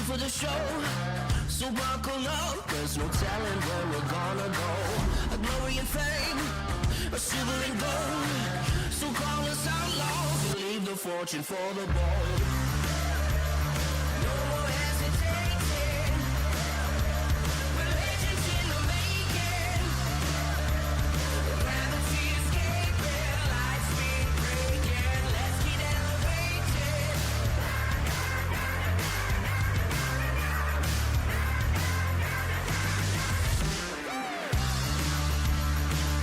for the show. So buckle up, there's no telling where we're gonna go. A glory and fame, a silver and gold. So call us outlaws and leave the fortune for the bold. No more hesitating, we're legends in the making. Gravity escaping, light speed breaking. Let's get elevated.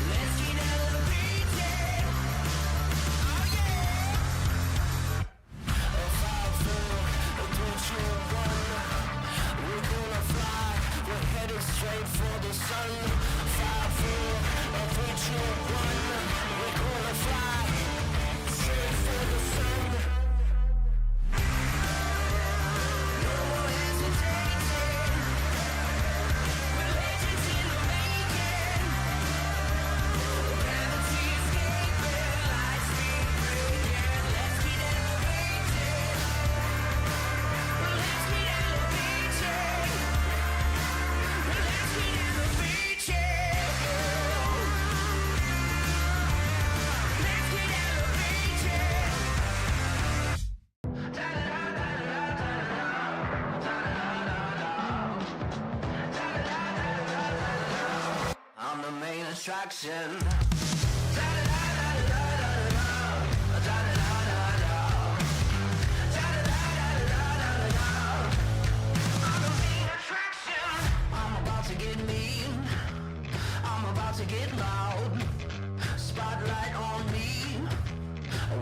Let's get elevated. Oh yeah. A 5-4, a 3-2-1. We're gonna fly. We're headed straight for the sun. 5-4, a 3-2-1. We're gonna fly straight for the sun. No more hesitating. We're legends in the making. Gravity escaping, light speed breaking. Let's get elevated. Let's get elevated. Let's get elevated. Let's get elevated. I'm the main attraction. I'm the main attraction. I'm about to get mean. I'm about to get loud. Spotlight on me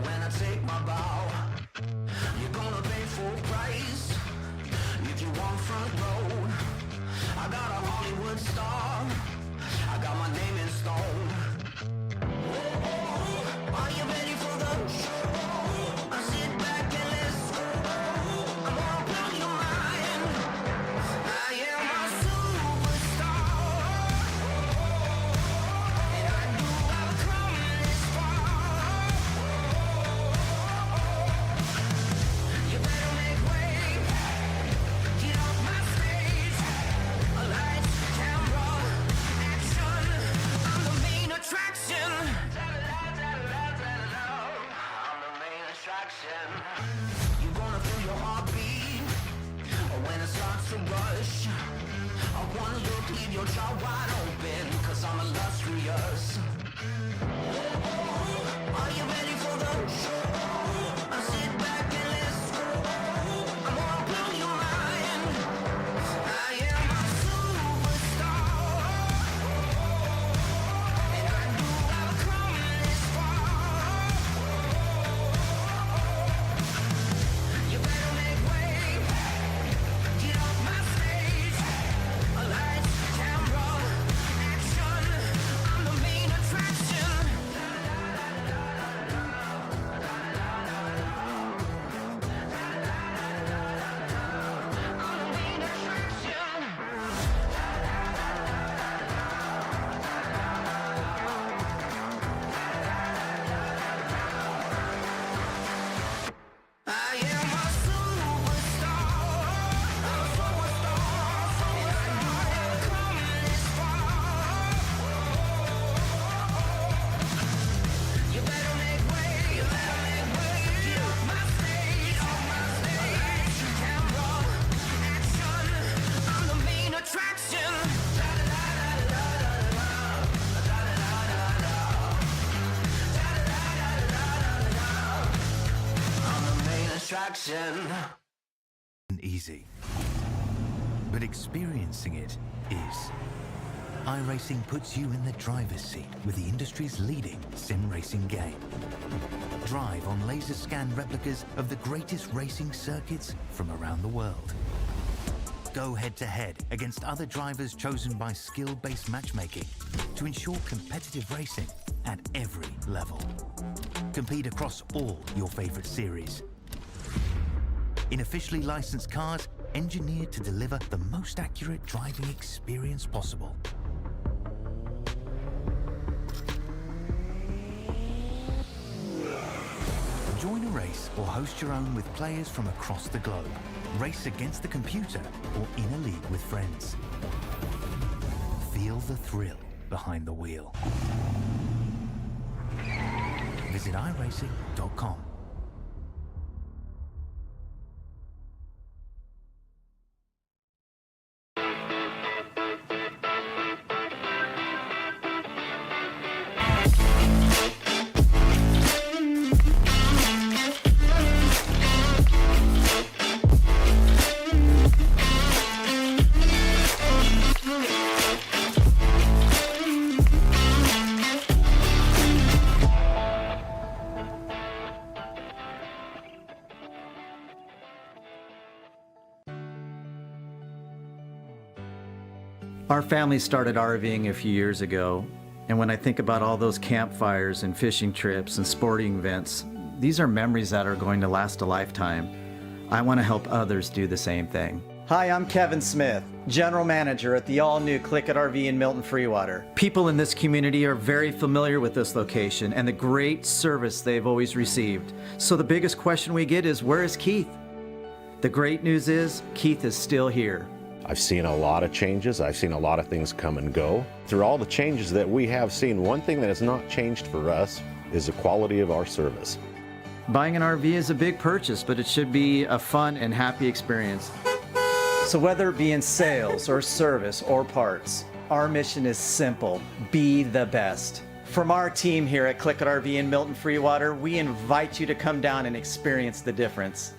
when I take my bow. You're gonna pay full price if you want front row. I got a Hollywood star. I got my name in stone. Are you ready for the show? Sit back and let's go. I'm gonna blow your mind. I am a superstar, and I knew I would come this far. You better make way. Get off my stage. Lights, camera, action. I'm the main attraction. I'm the main attraction. You're gonna feel your heartbeat when it starts to rush. I wanna look, leave your jaw wide open, 'cause I'm illustrious. Are you ready for the show? Sit back and let's go. I'm gonna blow your mind. I am a superstar, and I knew I would come this far. You better make way. Get off my stage. Lights, camera, action. I'm the main attraction. I'm the main attraction. I am a superstar, and I knew I would come this far. You better make way, you better make way. Get off my stage, lights, camera, action. I'm the main attraction. I'm the main attraction. Easy, but experiencing it is. iRacing puts you in the driver's seat with the industry's leading sim racing game. Drive on laser scan replicas of the greatest racing circuits from around the world. Go head to head against other drivers chosen by skill-based matchmaking to ensure competitive racing at every level. Compete across all your favorite series. In officially licensed cars, engineered to deliver the most accurate driving experience possible. Join a race or host your own with players from across the globe. Race against the computer or in a league with friends. Feel the thrill behind the wheel. Visit iRacing.com. Our family started RVing a few years ago, and when I think about all those campfires and fishing trips and sporting events, these are memories that are going to last a lifetime. I want to help others do the same thing. Hi, I'm Kevin Smith, General Manager at the all-new Click It RV in Milton Freewater. People in this community are very familiar with this location and the great service they've always received. So the biggest question we get is, where is Keith? The great news is, Keith is still here. I've seen a lot of changes. I've seen a lot of things come and go. Through all the changes that we have seen, one thing that has not changed for us is the quality of our service. Buying an RV is a big purchase, but it should be a fun and happy experience. So whether it be in sales or service or parts, our mission is simple: be the best. From our team here at Click It RV in Milton Freewater, we invite you to come down and experience the difference.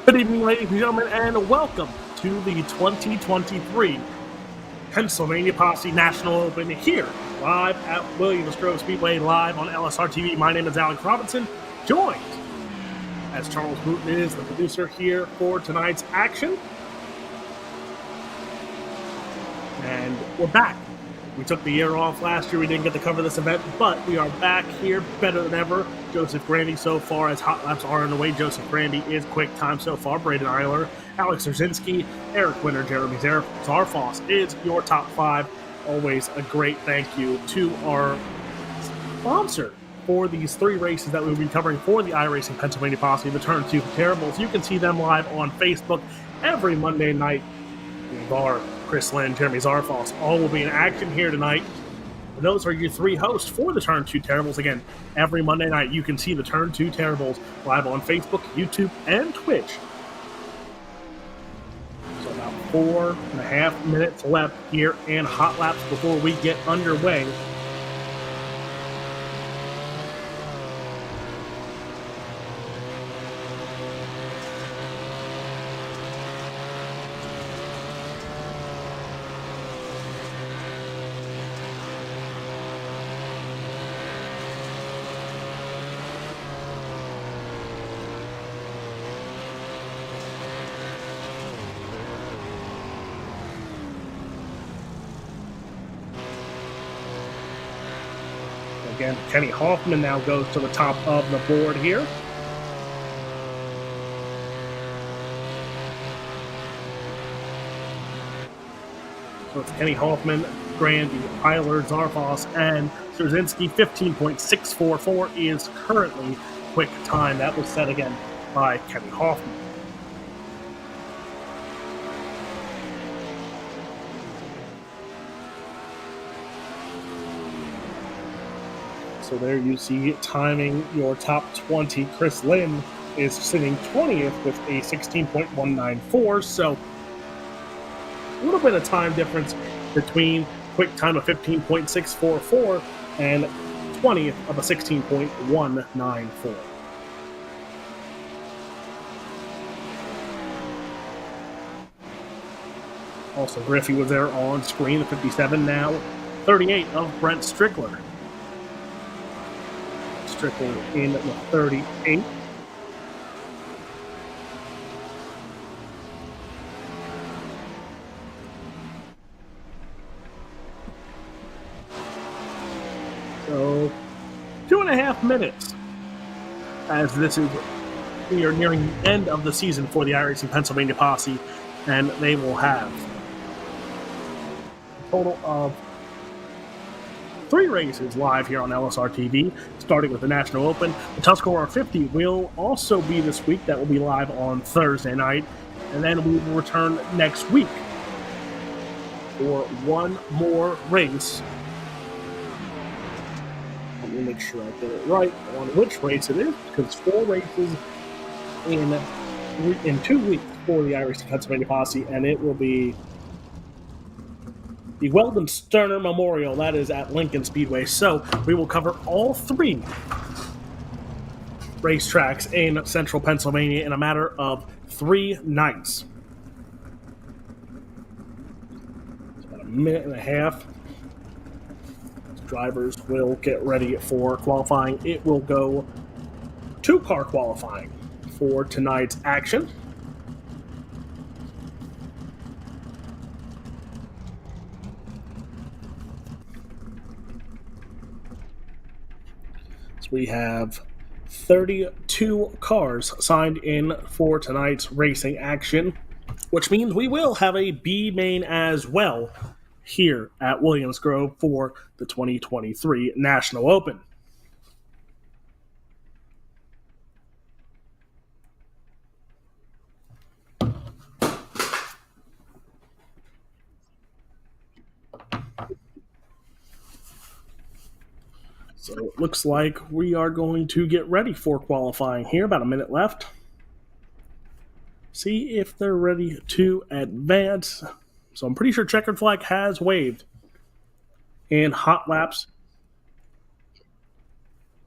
Good evening, ladies and gentlemen, and welcome to the 2023 Pennsylvania Posse National Open here, live at Williams Grove Speedway, live on LSRTV. My name is Alex Robinson, joined, as Charles Booton is the producer here for tonight's action. And we're back. We took the year off last year. We didn't get to cover this event, but we are back here better than ever. Joseph Grandy so far, as hot laps are on the way. Joseph Grandy is quick time so far. Braden Eiler, Alex Rzinski, Eric Winter, Jeremy Zarfoss is your top five. Always a great thank you to our sponsor for these three races that we'll be covering for the iRacing Pennsylvania Posse, the Turn 2 Comparables. You can see them live on Facebook every Monday night. Chris Lynn, Jeremy Zarfoss, all will be in action here tonight. And those are your three hosts for the Turn 2 Terribles. Again, every Monday night you can see the Turn 2 Terribles live on Facebook, YouTube, and Twitch. So about 4.5 minutes left here in Hot Laps before we get underway. Again, Kenny Hoffman now goes to the top of the board here. So it's Kenny Hoffman, Grandy, Eiler, Zarfos, and Strzezinski. 15.644 is currently quick time. That was set again by Kenny Hoffman. So there you see timing your top 20. Chris Lynn is sitting 20th with a 16.194. So a little bit of time difference between quick time of 15.644 and 20th of a 16.194. Also, Griffey was there on screen, the 57 now. 38 of Brent Strickler. Strickler in the 38. So, 2.5 minutes as we are nearing the end of the season for the iRacing Pennsylvania Posse, and they will have a total of 3 races live here on LSRTV, starting with the National Open. The Tuscarora 50 will also be this week. That will be live on Thursday night. And then we will return next week for one more race. Let me make sure I get it right on which race it is, because 4 races in 2 weeks for the iRacing Pennsylvania Posse, and it will be the Weldon Sterner Memorial. That is at Lincoln Speedway. So we will cover all 3 racetracks in central Pennsylvania in a matter of 3 nights. It's about a minute and a half. Drivers will get ready for qualifying. It will go 2-car qualifying for tonight's action. We have 32 cars signed in for tonight's racing action, which means we will have a B main as well here at Williams Grove for the 2023 National Open. So it looks like we are going to get ready for qualifying here. About a minute left. See if they're ready to advance. So I'm pretty sure checkered flag has waved in Hot Laps.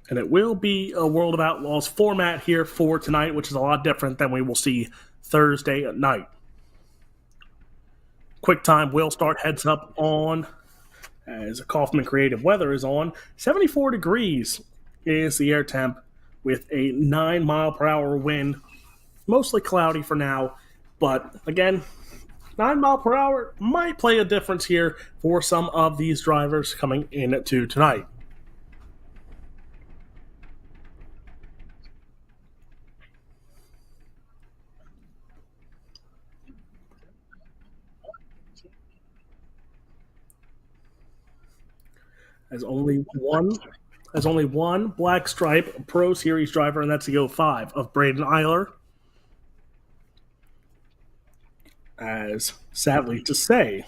And it will be a World of Outlaws format here for tonight, which is a lot different than we will see Thursday at night. Quick time will start heads up on as Kaufman Creative Weather is on. 74 degrees is the air temp with a 9-mile-per-hour wind. Mostly cloudy for now, but again, 9 mile per hour might play a difference here for some of these drivers coming into tonight. As only one Black Stripe Pro Series driver, and that's the 05 of Braden Eiler. As sadly to say,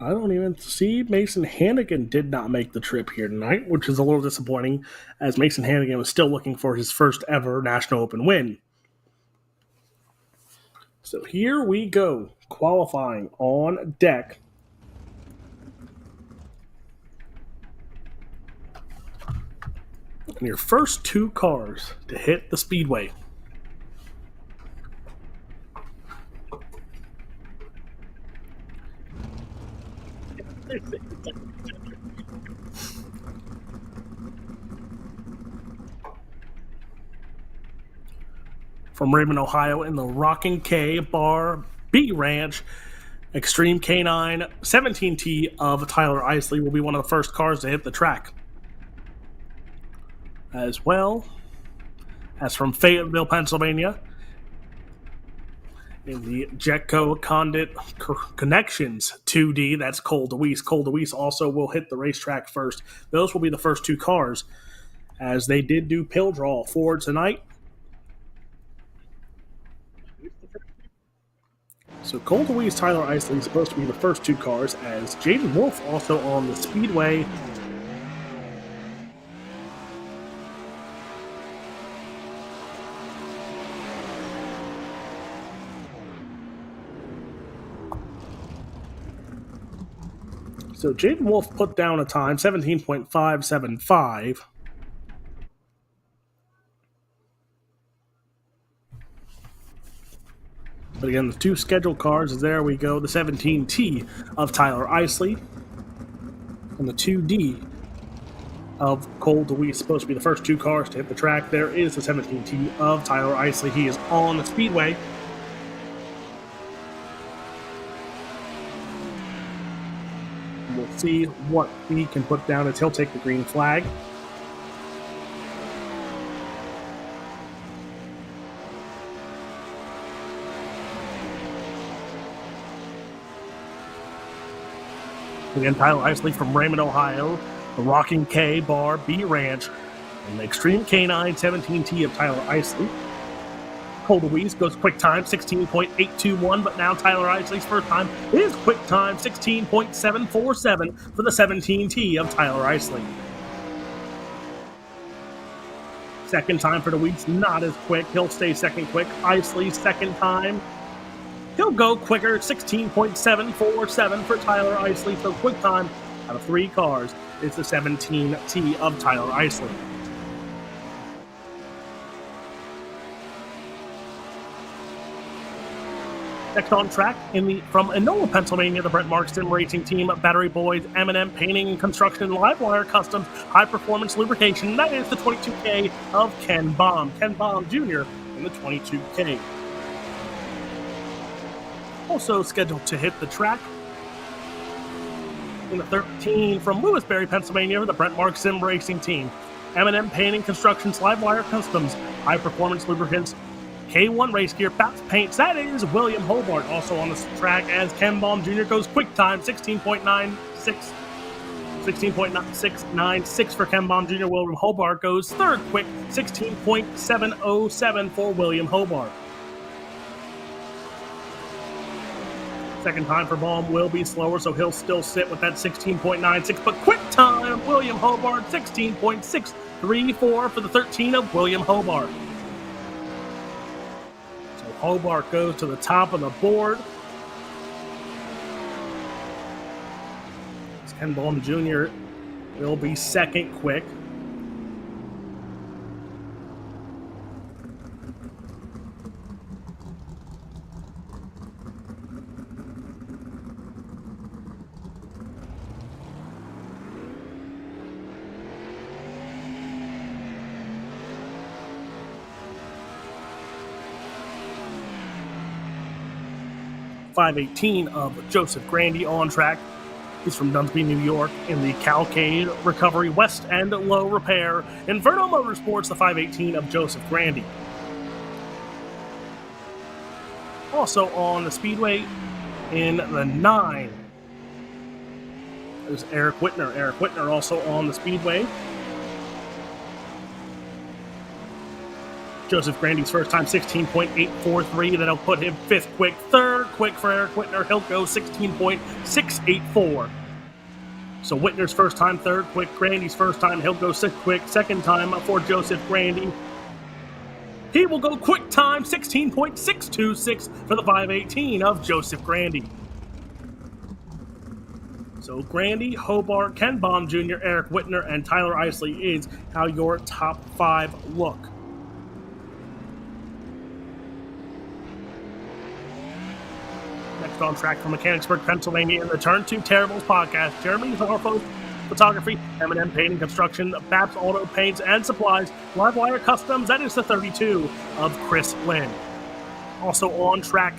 I don't even see Mason Hannigan did not make the trip here tonight, which is a little disappointing, as Mason Hannigan was still looking for his first ever National Open win. So here we go, qualifying on deck. And your first two cars to hit the speedway. From Raymond, Ohio, in the Rockin' K Bar B Ranch, Extreme K9 17T of Tyler Isley will be one of the first cars to hit the track. As well as from Fayetteville, Pennsylvania, in the Jetco Condit Connections 2D, that's Cole DeWeese. Cole DeWeese also will hit the racetrack first. Those will be the first two cars, as they did do pill draw for tonight. So Cole DeWeese, Tyler Isley is supposed to be the first two cars, as Jaden Wolf also on the speedway. So Jaden Wolf put down a time, 17.575. But again, the two scheduled cars is there we go. The 17T of Tyler Isley and the 2D of Cole DeWeese, supposed to be the first two cars to hit the track. There is the 17T of Tyler Isley. He is on the speedway. We'll see what he can put down as he'll take the green flag. Again, Tyler Isley from Raymond, Ohio, the Rockin' K Bar B Ranch, and the Extreme K9 17T of Tyler Isley. Cole DeWeese goes quick time, 16.821, but now Tyler Isley's first time is quick time, 16.747 for the 17T of Tyler Isley. Second time for DeWeese, not as quick. He'll stay second quick. Isley's second time, he'll go quicker, 16.747 for Tyler Isley. So quick time out of three cars is the 17T of Tyler Isley. Next on track, from Enola, Pennsylvania, the Brent Marks Sim Racing Team, Battery Boys, M&M Painting and Construction, Livewire Customs, High Performance Lubrication. That is the 22K of Ken Baum. Ken Baum Jr. in the 22K. Also scheduled to hit the track in the 13 from Lewisberry, Pennsylvania, the Brent Marks Sim Racing Team, M&M Painting, Construction, Livewire Customs, High Performance Lubricants, K1 Race Gear, Baps Paints. That is William Hobart also on the track, as Ken Baum Jr. goes quick time, 16.696 for Ken Baum Jr. William Hobart goes third quick, 16.707 for William Hobart. Second time for Baum will be slower, so he'll still sit with that 16.96, but quick time, William Hobart, 16.634 for the 13 of William Hobart. So Hobart goes to the top of the board. Ken Baum Jr. will be second quick. .518 of Joseph Grandy on track. He's from Dunsby, New York, in the Calcade Recovery West End Low Repair. Inferno Motorsports, the 518 of Joseph Grandy. Also on the speedway in the 9. There's Eric Whitner. Eric Whitner also on the speedway. Joseph Grandy's first time, 16.843. That'll put him 5th quick. 3rd quick for Eric Whitner. He'll go 16.684. So Whitner's first time, 3rd quick. Grandy's first time, he'll go 6th quick. 2nd time for Joseph Grandy. He will go quick time, 16.626 for the 518 of Joseph Grandy. So Grandy, Hobart, Ken Baum Jr., Eric Whitner, and Tyler Isley is how your top 5 look. Next on track from Mechanicsburg, Pennsylvania, in the Turn 2 Terribles podcast, Jeremy Zarfo Photography, M&M Painting Construction, Babs Auto Paints and Supplies, Livewire Customs, that is the 32 of Chris Lynn. Also on track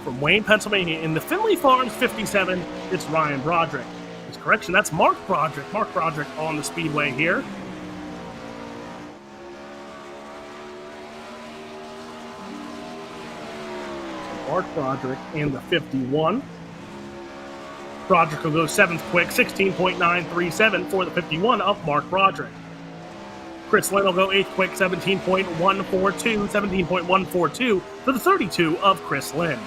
from Wayne, Pennsylvania, in the Finley Farms 57, it's Ryan Broderick. His correction, that's Mark Broderick. Mark Broderick on the speedway here. Mark Broderick in the 51. Broderick will go 7th quick, 16.937 for the 51 of Mark Broderick. Chris Lynn will go 8th quick, 17.142 for the 32 of Chris Lynn.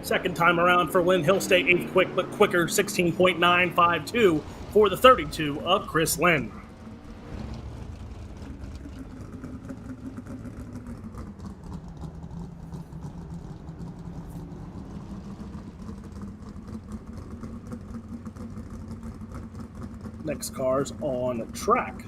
Second time around for Lynn, he'll stay 8th quick, but quicker, 16.952 for the 32 of Chris Lynn. Next car's on track.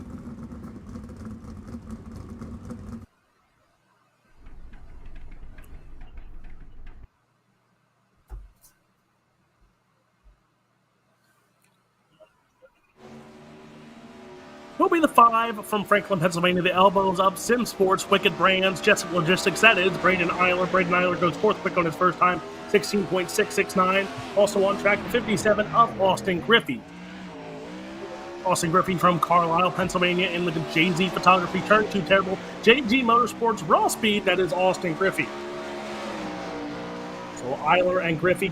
Will be the 5 from Franklin, Pennsylvania, the Elbows Up, Sim Sports, Wicked Brands, Jessup Logistics, that is Braden Eiler. Braden Eiler goes 4th quick on his first time, 16.669. Also on track, the 57 of Austin Griffey. Austin Griffey from Carlisle, Pennsylvania, in the JZ Photography Turn 2 Terrible, JG Motorsports Raw Speed, that is Austin Griffey. So Eiler and Griffey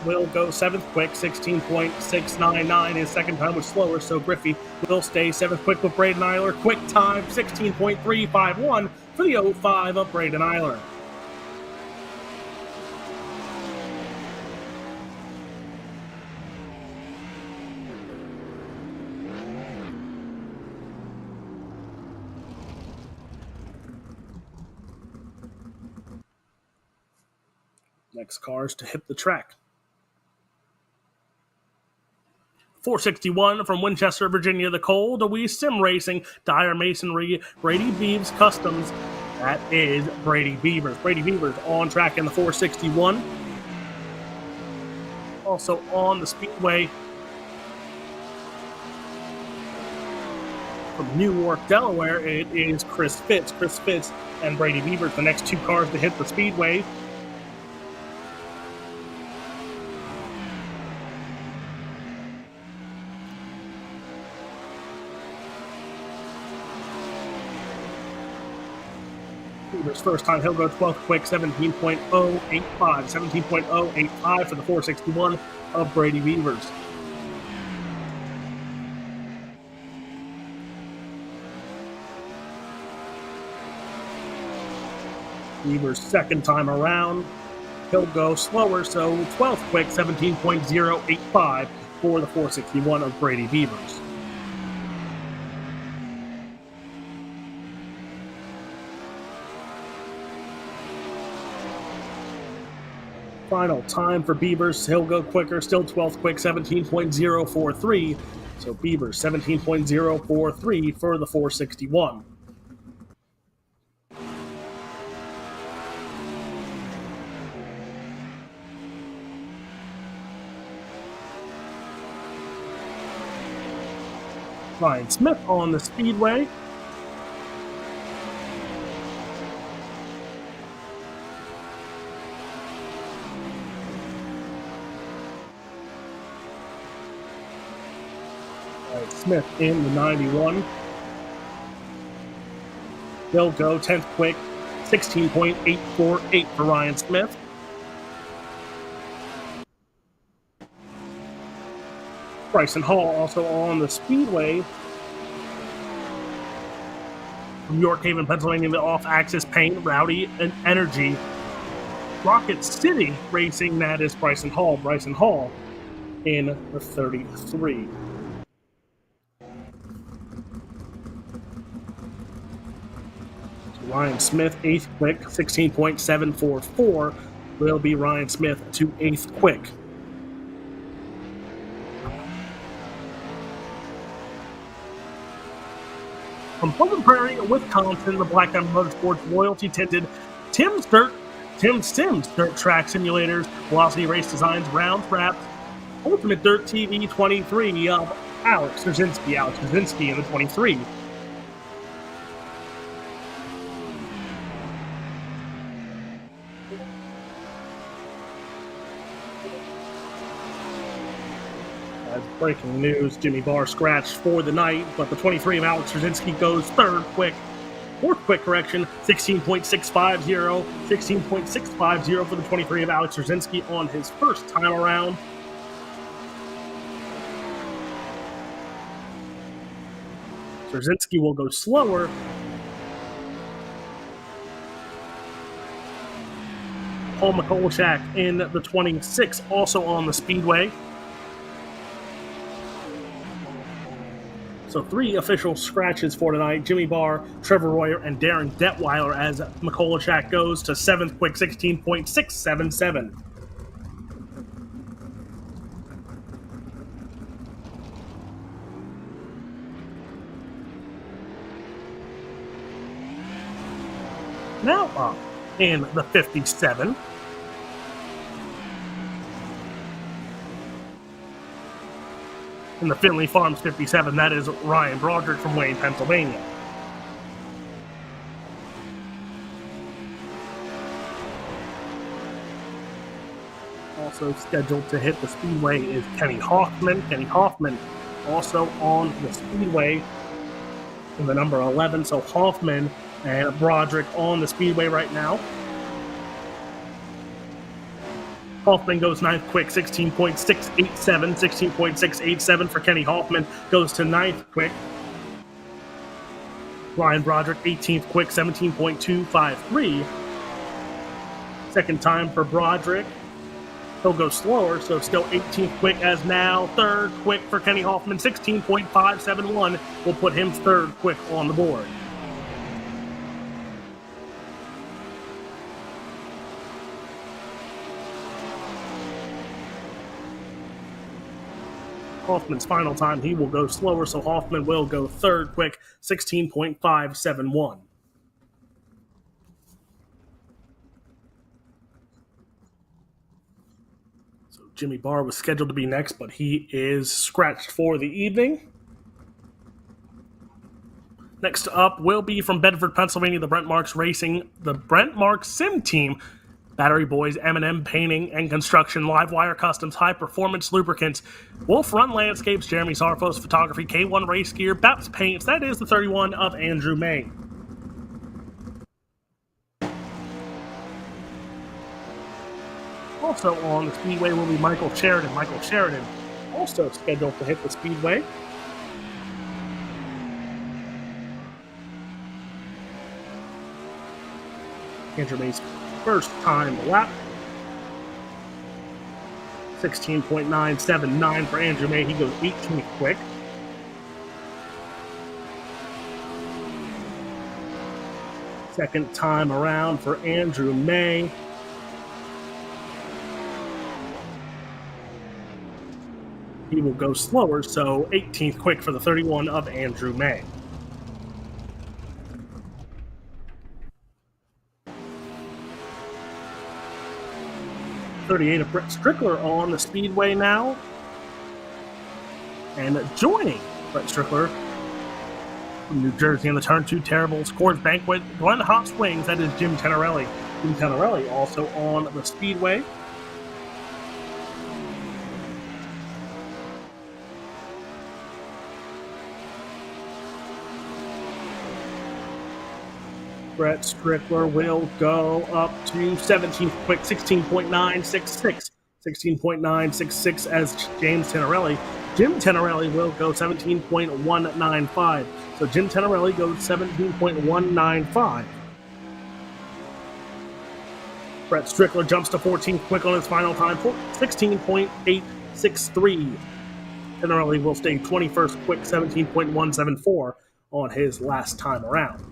will go 7th quick, 16.699. His second time was slower, so Griffey will stay 7th quick with Braden Eiler. Quick time, 16.351 for the 05 of Braden Eiler. Next cars to hit the track. 461 from Winchester, Virginia, the Cole, DeWeese Sim Racing, Dyer Masonry, Brady Beaves Customs. That is Brady Beavers. Brady Beavers on track in the 461. Also on the speedway from Newark, Delaware, it is Chris Fitz. Chris Fitz and Brady Beavers, the next 2 cars to hit the speedway. Beavers first time, he'll go 12th quick, 17.085 for the 461 of Brady Beavers. Beavers second time around, he'll go slower, so 12th quick, 17.085 for the 461 of Brady Beavers. Final time for Beavers, he'll go quicker, still 12th quick, 17.043. So Beavers, 17.043 for the 461. Ryan Smith on the speedway. Smith in the 91. They'll go 10th quick, 16.848 for Ryan Smith. Bryson Hall also on the speedway. From York Haven, Pennsylvania, the off-axis paint, Rowdy and Energy. Rocket City Racing, that is Bryson Hall. Bryson Hall in the 33. Ryan Smith, 8th quick, 16.744 will be Ryan Smith to 8th quick. From Pleasant Prairie, Wisconsin, the Black Diamond Motorsports loyalty tinted Tim Sims Dirt Track Simulators, Velocity Race Designs, Round Wraps, Ultimate Dirt TV 23 of Alex Rzinski in the 23. As breaking news, Jimmy Barr scratched for the night, but the 23 of Alex Rzinski goes 3rd quick. 4th quick correction, 16.650. 16.650 for the 23 of Alex Rzinski on his first time around. Rzinski will go slower. Paul Mikolajczak in the 26, also on the speedway. So 3 official scratches for tonight. Jimmy Barr, Trevor Royer, and Darren Detweiler as Mikolajczak goes to 7th quick, 16.677. Now up in the 57. In the Finley Farms 57, that is Ryan Broderick from Wayne, Pennsylvania. Also scheduled to hit the speedway is Kenny Hoffman. Kenny Hoffman also on the speedway in the number 11. So Hoffman and Broderick on the speedway right now. Hoffman goes 9th quick, 16.687. 16.687 for Kenny Hoffman goes to 9th quick. Ryan Broderick, 18th quick, 17.253. Second time for Broderick. He'll go slower, so still 18th quick as now. 3rd quick for Kenny Hoffman, 16.571 will put him 3rd quick on the board. Hoffman's final time, he will go slower, so Hoffman will go 3rd quick, 16.571. So Jimmy Barr was scheduled to be next, but he is scratched for the evening. Next up will be from Bedford, Pennsylvania, the Brent Marks Sim Team. Battery Boys, M&M Painting and Construction, Livewire Customs, High Performance Lubricants, Wolf Run Landscapes, Jeremy Sarfos Photography, K1 Race Gear, Baps Paints, that is the 31 of Andrew May. Also on the speedway will be Michael Sheridan. Michael Sheridan also scheduled to hit the speedway. Andrew May's first time lap. 16.979 for Andrew May. He goes 18th quick. Second time around for Andrew May. He will go slower, so 18th quick for the 31 of Andrew May. 38 of Brett Strickler on the speedway now. And joining Brett Strickler from New Jersey in the Turn 2 Terribles, Coors Banquet, Glen Hot Springs, that is Jim Tenorelli. Jim Tenorelli also on the speedway. Brett Strickler will go up to 17th quick, 16.966. 16.966 as James Tenorelli Jim Tenorelli will go 17.195. So Jim Tenorelli goes 17.195. Brett Strickler jumps to 14th quick on his final time, 16.863. Tenorelli will stay 21st quick, 17.174 on his last time around.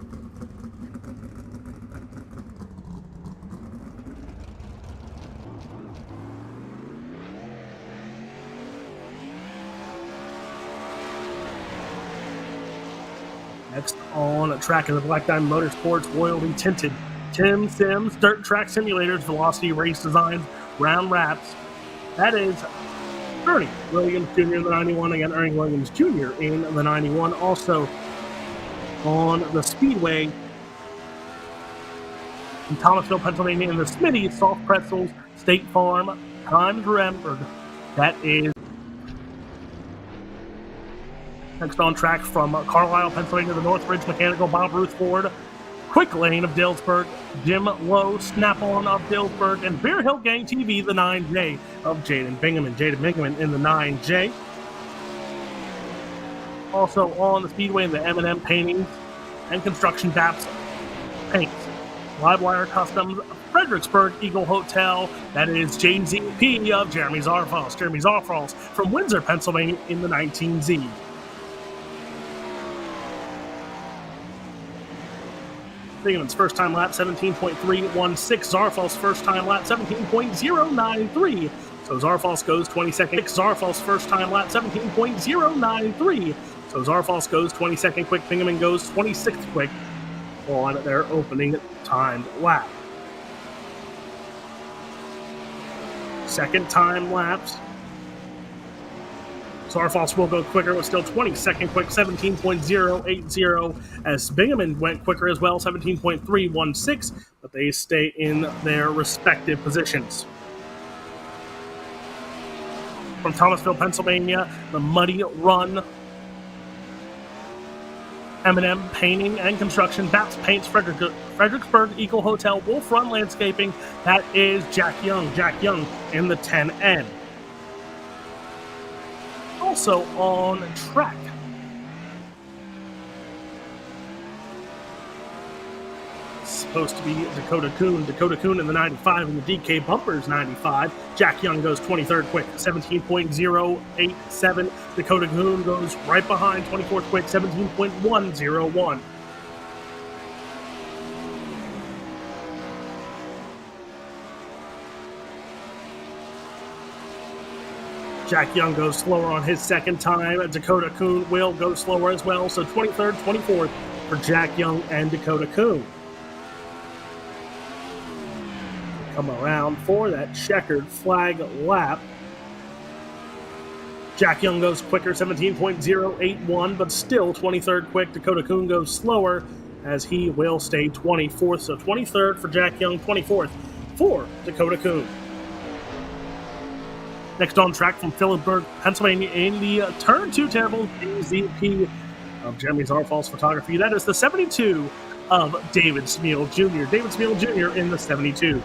Next on track in the Black Diamond Motorsports Royalty Tinted Tim Sims Dirt Track Simulators Velocity Race Designs Round Wraps. That is Ernie Williams Jr. in the 91, again Ernie Williams Jr. in the 91. Also on the Speedway in Thomasville, Pennsylvania, in the Smitty Soft Pretzels State Farm Times Remembered. That is next on track from Carlisle, Pennsylvania, the Northridge Mechanical Bob Ruth Ford, Quick Lane of Dillsburg, Jim Lowe Snap-On of Dillsburg, and Bear Hill Gang TV, the 9J of Jaden Bingaman. Jaden Bingaman in the 9J. Also on the Speedway in the M&M Paintings and Construction DAPS Paints. Livewire Customs, Fredericksburg Eagle Hotel, that is JZP of Jeremy Zarfos. Jeremy Zarfos from Windsor, Pennsylvania in the 19Z. Bingaman's first time lap, 17.316. Zarfos' first time lap, 17.093. So Zarfos goes 22nd. Zarfos' first time lap, 17.093. So Zarfos goes 22nd quick. Bingaman goes 26th quick on their opening timed lap. Second time laps. Zarfos will go quicker, was still 22nd quick, 17.080, as Bingaman went quicker as well, 17.316, but they stay in their respective positions. From Thomasville, Pennsylvania, the Muddy Run M&M Painting and Construction, Baps Paints, Fredericksburg Eagle Hotel, Wolf Run Landscaping, that is Jack Young. Jack Young in the 10N. Also on track, it's supposed to be Dakota Kuhn in the 95 and the DK Bumpers 95. Jack Young goes 23rd quick, 17.087. Dakota Kuhn goes right behind, 24th quick, 17.101. Jack Young goes slower on his second time. Dakota Kuhn will go slower as well. So 23rd, 24th for Jack Young and Dakota Kuhn. Come around for that checkered flag lap. Jack Young goes quicker, 17.081, but still 23rd quick. Dakota Kuhn goes slower as he will stay 24th. So 23rd for Jack Young, 24th for Dakota Kuhn. Next on track from Phillipsburg, Pennsylvania, in the Turn 2 Terrible DZP of Jeremy Zarfos Photography. That is the 72 of David Smeal Jr. David Smeal Jr. in the 72.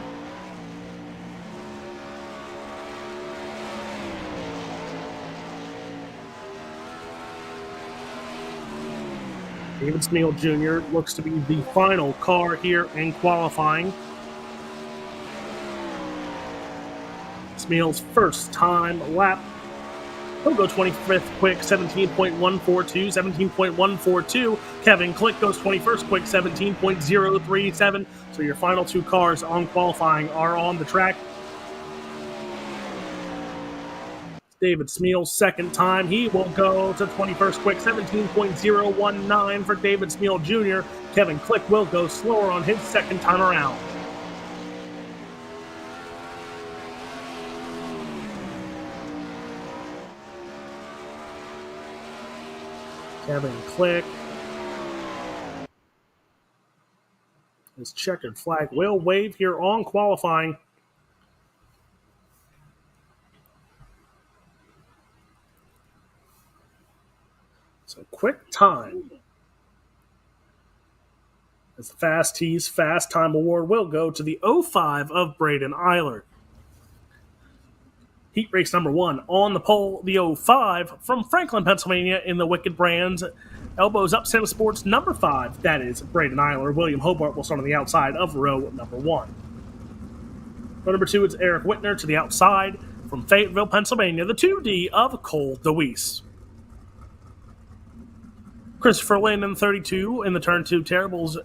David Smeal Jr. looks to be the final car here in qualifying. Smeal's first time lap. He'll go 25th quick, 17.142, 17.142. Kevin Click goes 21st quick, 17.037. So your final two cars on qualifying are on the track. David Smeal's second time. He will go to 21st quick, 17.019 for David Smeal Jr. Kevin Click will go slower on his second time around. Kevin Click. His checkered flag will wave here on qualifying. So quick time. As the Fast Tees Fast Time Award will go to the 05 of Braden Eiler. Heat race number 1 on the pole, the 05 from Franklin, Pennsylvania in the Wicked Brands. Elbows up, Sim Sports number 5. That is Braden Eiler. William Hobart will start on the outside of row number 1. Row number 2 is Eric Whitner to the outside from Fayetteville, Pennsylvania, the 2D of Cole DeWeese. Christopher Lynn in 32 in the turn 2 Terribles.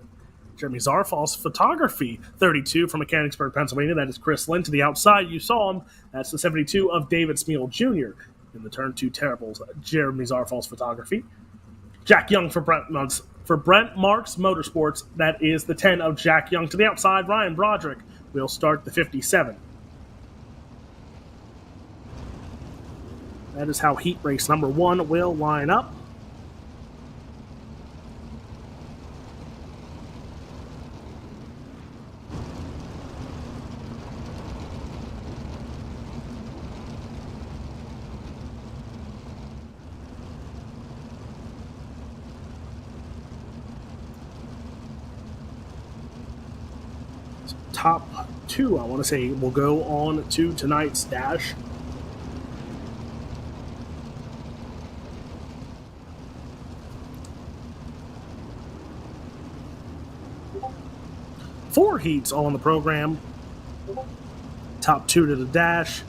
Jeremy Zarfal's Photography, 32 from Mechanicsburg, Pennsylvania. That is Chris Lynn to the outside. You saw him. That's the 72 of David Smeal Jr. in the turn 2 Terribles. Jeremy Zarfal's Photography. Jack Young for Brent Marks Motorsports. That is the 10 of Jack Young to the outside. Ryan Broderick will start the 57. That is how heat race number 1 will line up. Top 2, I want to say, will go on to tonight's dash. Four heats on the program. Top 2 to the dash.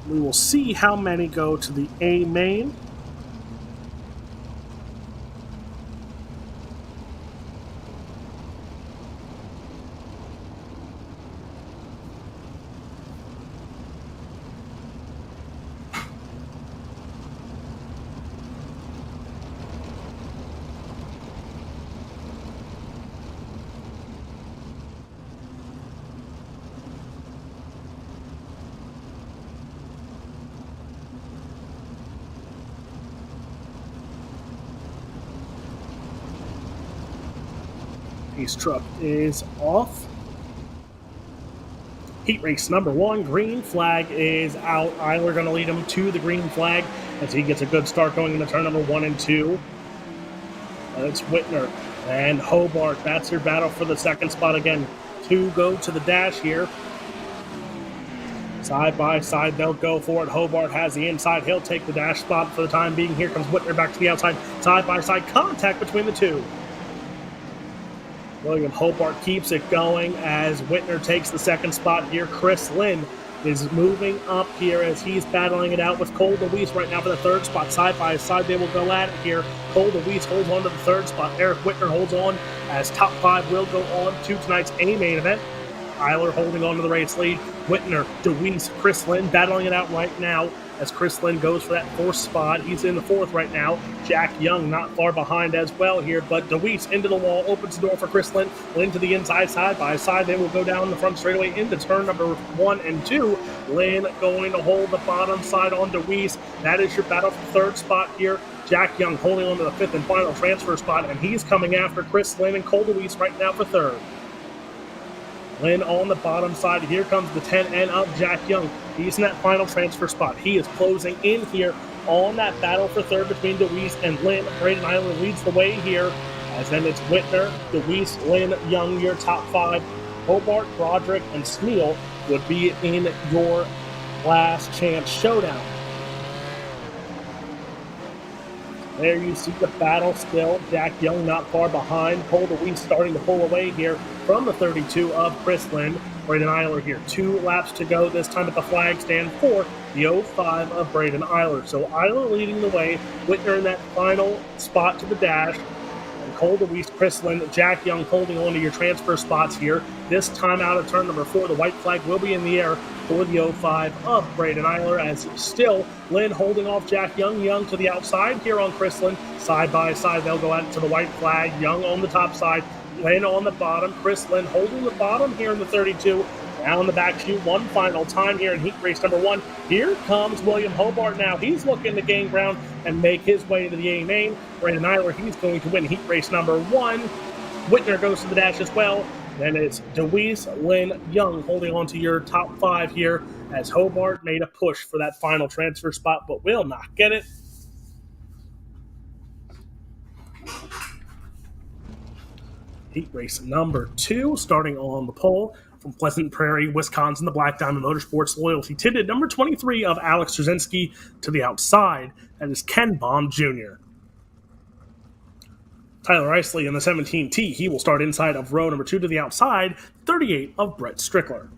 We will see how many go to the A main. Pace truck is off. Heat race number 1, green flag is out. Eiler going to lead him to the green flag as he gets a good start going into turn number 1 and 2. It's Whitner and Hobart. That's your battle for the second spot again. 2 go to the dash here. Side by side, they'll go for it. Hobart has the inside. He'll take the dash spot for the time being. Here comes Whitner back to the outside. Side by side contact between the two. William Hobart keeps it going as Whitner takes the second spot here. Chris Lynn is moving up here as he's battling it out with Cole DeWeese right now for the third spot. Side by side, they will go at it here. Cole DeWeese holds on to the third spot. Eric Whitner holds on as top 5 will go on to tonight's A main event. Eiler holding on to the race lead. Whitner, DeWeese, Chris Lynn battling it out right now as Chris Lynn goes for that 4th spot. He's in the 4th right now. Jack Young not far behind as well here, but DeWeese into the wall, opens the door for Chris Lynn. Lynn to the inside, side by side. They will go down the front straightaway into turn number 1 and 2. Lynn going to hold the bottom side on DeWeese. That is your battle for 3rd spot here. Jack Young holding on to the 5th and final transfer spot, and he's coming after Chris Lynn and Cole DeWeese right now for 3rd. Lynn on the bottom side. Here comes the 10 and up Jack Young. He's in that final transfer spot. He is closing in here on that battle for 3rd between DeWeese and Lynn. Braden Eiler leads the way here. As then it's Whitner, DeWeese, Lynn, Young, your top 5. Hobart, Broderick, and Smeal would be in your last chance showdown. There you see the battle still. Jack Young not far behind. Cole DeWeese starting to pull away here from the 32 of Chris Lynn. Braden Eiler here. 2 laps to go this time at the flag stand for the 05 of Braden Eiler. So Eiler leading the way. Whitner in that final spot to the dash. And Cole DeWeese, Chris Lynn, Jack Young holding on to your transfer spots here. This time out of turn number 4, the white flag will be in the air for the 05 of Braden Eiler, as still Lynn holding off Jack Young. Young to the outside here on Chris Lynn. Side by side, they'll go out to the white flag. Young on the top side, Lynn on the bottom. Chris Lynn holding the bottom here in the 32. Down the back chute, one final time here in heat race number 1. Here comes William Hobart now. He's looking to gain ground and make his way to the A main. Braden Eiler, he's going to win heat race number 1. Whitner goes to the dash as well. Then it's DeWeese, Lynn, Young holding on to your top 5 here as Hobart made a push for that final transfer spot, but will not get it. Heat race number 2, starting on the pole from Pleasant Prairie, Wisconsin, the Black Diamond Motorsports Loyalty Ticket, number 23 of Alex Trzynski to the outside. That is Ken Baum Jr. Tyler Isley in the 17T. He will start inside of row number 2 to the outside, 38 of Brett Strickler.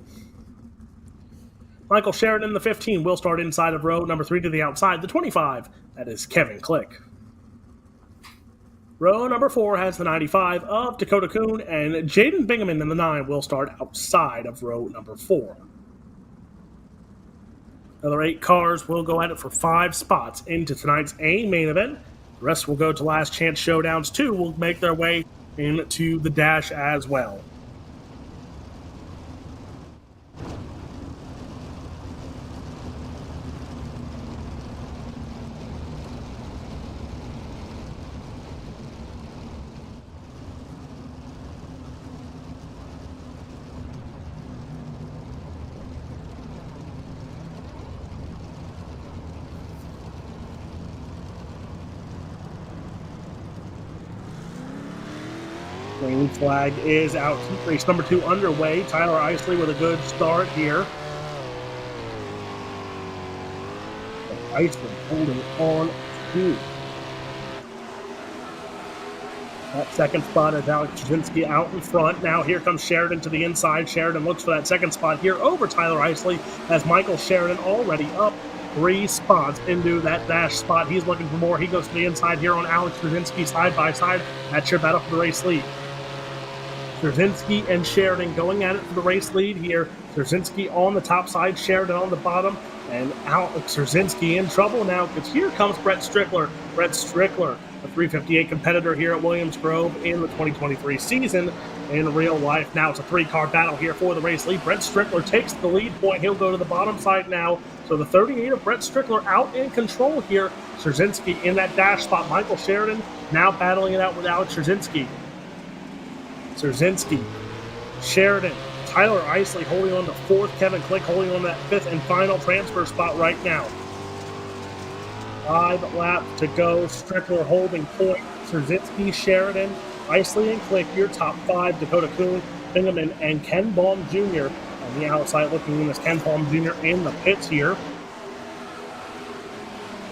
Michael Sheridan in the 15 will start inside of row number 3 to the outside, the 25. That is Kevin Click. Row number 4 has the 95 of Dakota Kuhn, and Jaden Bingaman in the 9 will start outside of row number 4. Another 8 cars will go at it for 5 spots into tonight's A main event. The rest will go to last chance showdowns. 2 will make their way into the dash as well. Green flag is out. Heat race number 2 underway. Tyler Isley with a good start here. Isley holding on to that second spot as Alex Trzynski out in front. Now here comes Sheridan to the inside. Sheridan looks for that second spot here over Tyler Isley as Michael Sheridan already up 3 spots into that dash spot. He's looking for more. He goes to the inside here on Alex Trzynski side by side. That's your battle for the race lead. Trzynski and Sheridan going at it for the race lead here. Trzynski on the top side, Sheridan on the bottom, and Alex Trzynski in trouble now because here comes Brett Strickler. Brett Strickler, a 358 competitor here at Williams Grove in the 2023 season. In real life, now it's a 3-car battle here for the race lead. Brett Strickler takes the lead point. He'll go to the bottom side now. So the 38 of Brett Strickler out in control here. Trzynski in that dash spot. Michael Sheridan now battling it out with Alex Trzynski. Trzynski, Sheridan, Tyler Isley holding on to 4th, Kevin Click holding on that 5th and final transfer spot right now. 5 laps to go. Strickler holding point. Trzynski, Sheridan, Isley, and Click, your top 5. Dakota Kuhn, Bingaman, and Ken Baum Jr. On the outside looking in as Ken Baum Jr. in the pits here.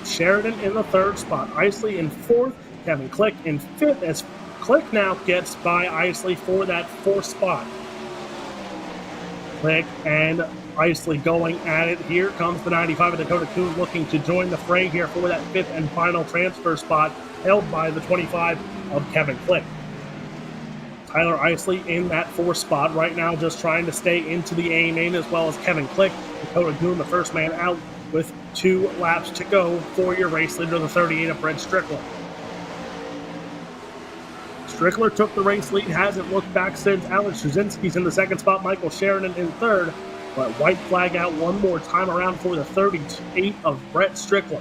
Sheridan in the 3rd spot. Isley in 4th. Kevin Click in 5th as Click now gets by Isley for that 4th spot. Click and Isley going at it. Here comes the 95 of Dakota Kuhn looking to join the fray here for that 5th and final transfer spot held by the 25 of Kevin Click. Tyler Isley in that 4th spot right now, just trying to stay into the A main as well as Kevin Click. Dakota Kuhn, the first man out with 2 laps to go for your race leader, the 38 of Brett Strickler. Strickler took the race lead, hasn't looked back since. Alex Trzynski's in the 2nd spot, Michael Sheridan in 3rd, but white flag out one more time around for the 38 of Brett Strickler.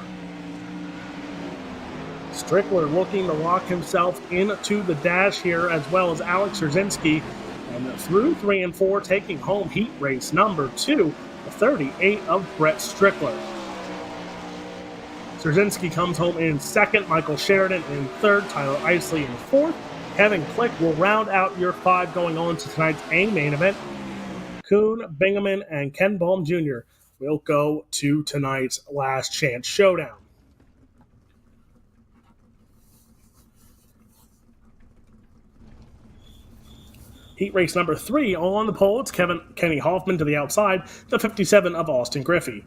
Strickler looking to lock himself into the dash here as well as Alex Trzynski, and through 3 and 4 taking home heat race number 2, the 38 of Brett Strickler. Trzynski comes home in 2nd, Michael Sheridan in 3rd, Tyler Isley in 4th. Kevin Click will round out your 5 going on to tonight's A main event. Kuhn, Bingaman, and Ken Baum Jr. will go to tonight's last chance showdown. Heat race number 3 on the pole. It's Kenny Hoffman to the outside, the 57 of Austin Griffey.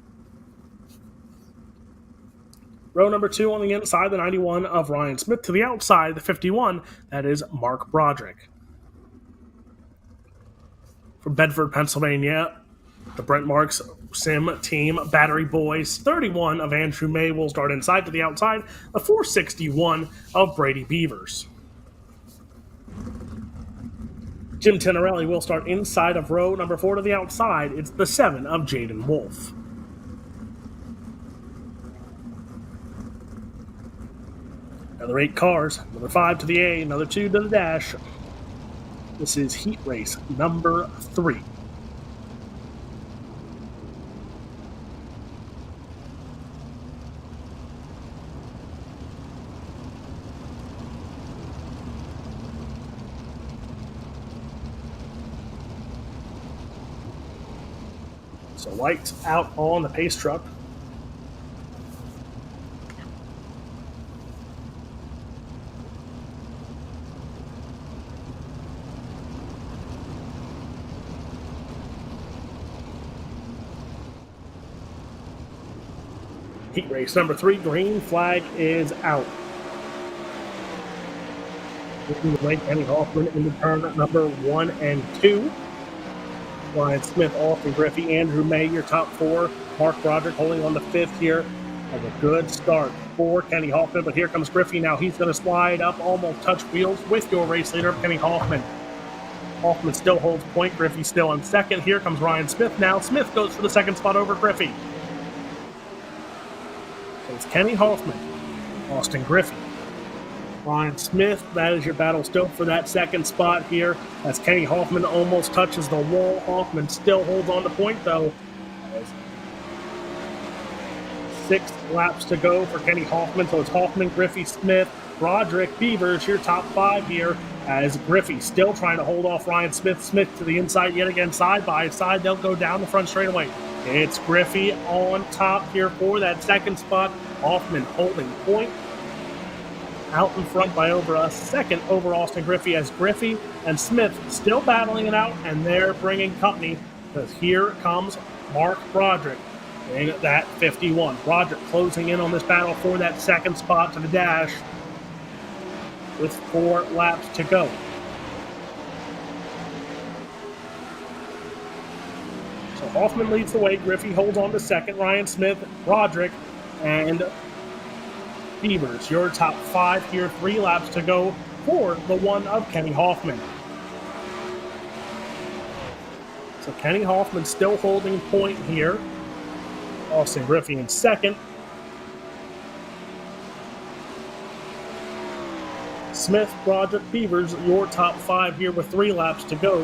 Row number 2 on the inside, the 91 of Ryan Smith to the outside, the 51, that is Mark Broderick. From Bedford, Pennsylvania, the Brent Marks Sim Team Battery Boys, 31 of Andrew May will start inside to the outside, the 461 of Brady Beavers. Jim Tenorelli will start inside of row number 4 to the outside. It's the 7 of Jaden Wolf. Another 8 cars, another 5 to the A, another 2 to the dash. This is heat race number 3. So lights out on the pace truck. Heat race number 3, green flag is out. Looking to Kenny Hoffman into turn number 1 and 2. Ryan Smith, Austin Griffey, Andrew May, your top 4. Mark Broderick holding on the 5th here. Has a good start for Kenny Hoffman, but here comes Griffey now. He's going to slide up, almost touch wheels with your race leader, Kenny Hoffman. Hoffman still holds point. Griffey still in second. Here comes Ryan Smith now. Smith goes for the second spot over Griffey. It's Kenny Hoffman, Austin Griffey, Ryan Smith. That is your battle still for that second spot here. As Kenny Hoffman almost touches the wall. Hoffman still holds on to point, though. 6 laps to go for Kenny Hoffman. So it's Hoffman, Griffey, Smith, Broderick, Beavers, your top 5 here. As Griffey still trying to hold off Ryan Smith. Smith to the inside yet again, side by side. They'll go down the front straightaway. It's Griffey on top here for that second spot. Hoffman holding point. Out in front by over a second over Austin Griffey, as Griffey and Smith still battling it out, and they're bringing company, because here comes Mark Broderick in that 51. Broderick closing in on this battle for that second spot to the dash with 4 laps to go. So Hoffman leads the way. Griffey holds on to second. Ryan Smith, Broderick, and Beavers, your top 5 here. 3 laps to go for the one of Kenny Hoffman. So Kenny Hoffman still holding point here. Austin Griffey in second. Smith, Broderick, Beavers, your top 5 here with 3 laps to go.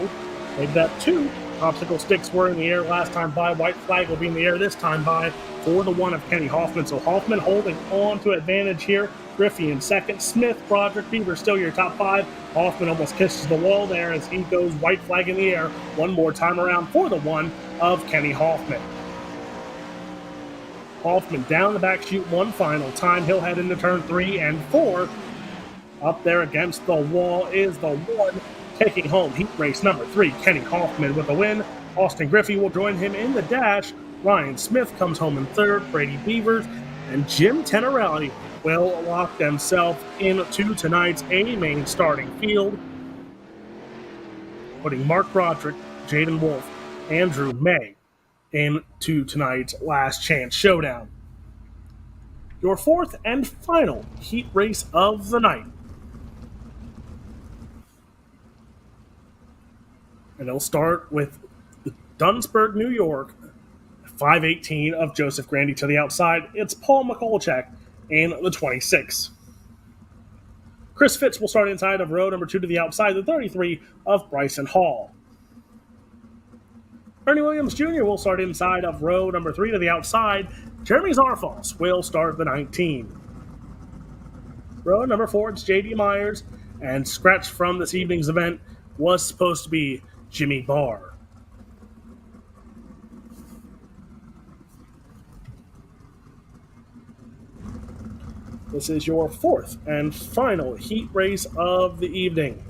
Made that 2. Obstacle sticks were in the air last time by. White flag will be in the air this time by for the one of Kenny Hoffman. So Hoffman holding on to advantage here. Griffey in second. Smith, Broderick, Beaver still your top 5. Hoffman almost kisses the wall there as he goes white flag in the air. One more time around for the one of Kenny Hoffman. Hoffman down the back chute one final time. He'll head into turn 3 and 4. Up there against the wall is the one taking home heat race number 3, Kenny Hoffman with a win. Austin Griffey will join him in the dash. Ryan Smith comes home in third. Brady Beavers and Jim Tenorelli will lock themselves into tonight's A-main starting field, putting Mark Broderick, Jaden Wolf, Andrew May into tonight's last chance showdown. Your 4th and final heat race of the night. And it'll start with Dunsburg, New York, 518 of Joseph Grandy to the outside. It's Paul McColchak in the 26. Chris Fitz will start inside of row number 2 to the outside, the 33 of Bryson Hall. Ernie Williams Jr. will start inside of row number 3 to the outside. Jeremy Zarfos will start the 19. Row number 4, it's J.D. Myers, and scratch from this evening's event was supposed to be Jimmy Barr. This is your 4th and final heat race of the evening.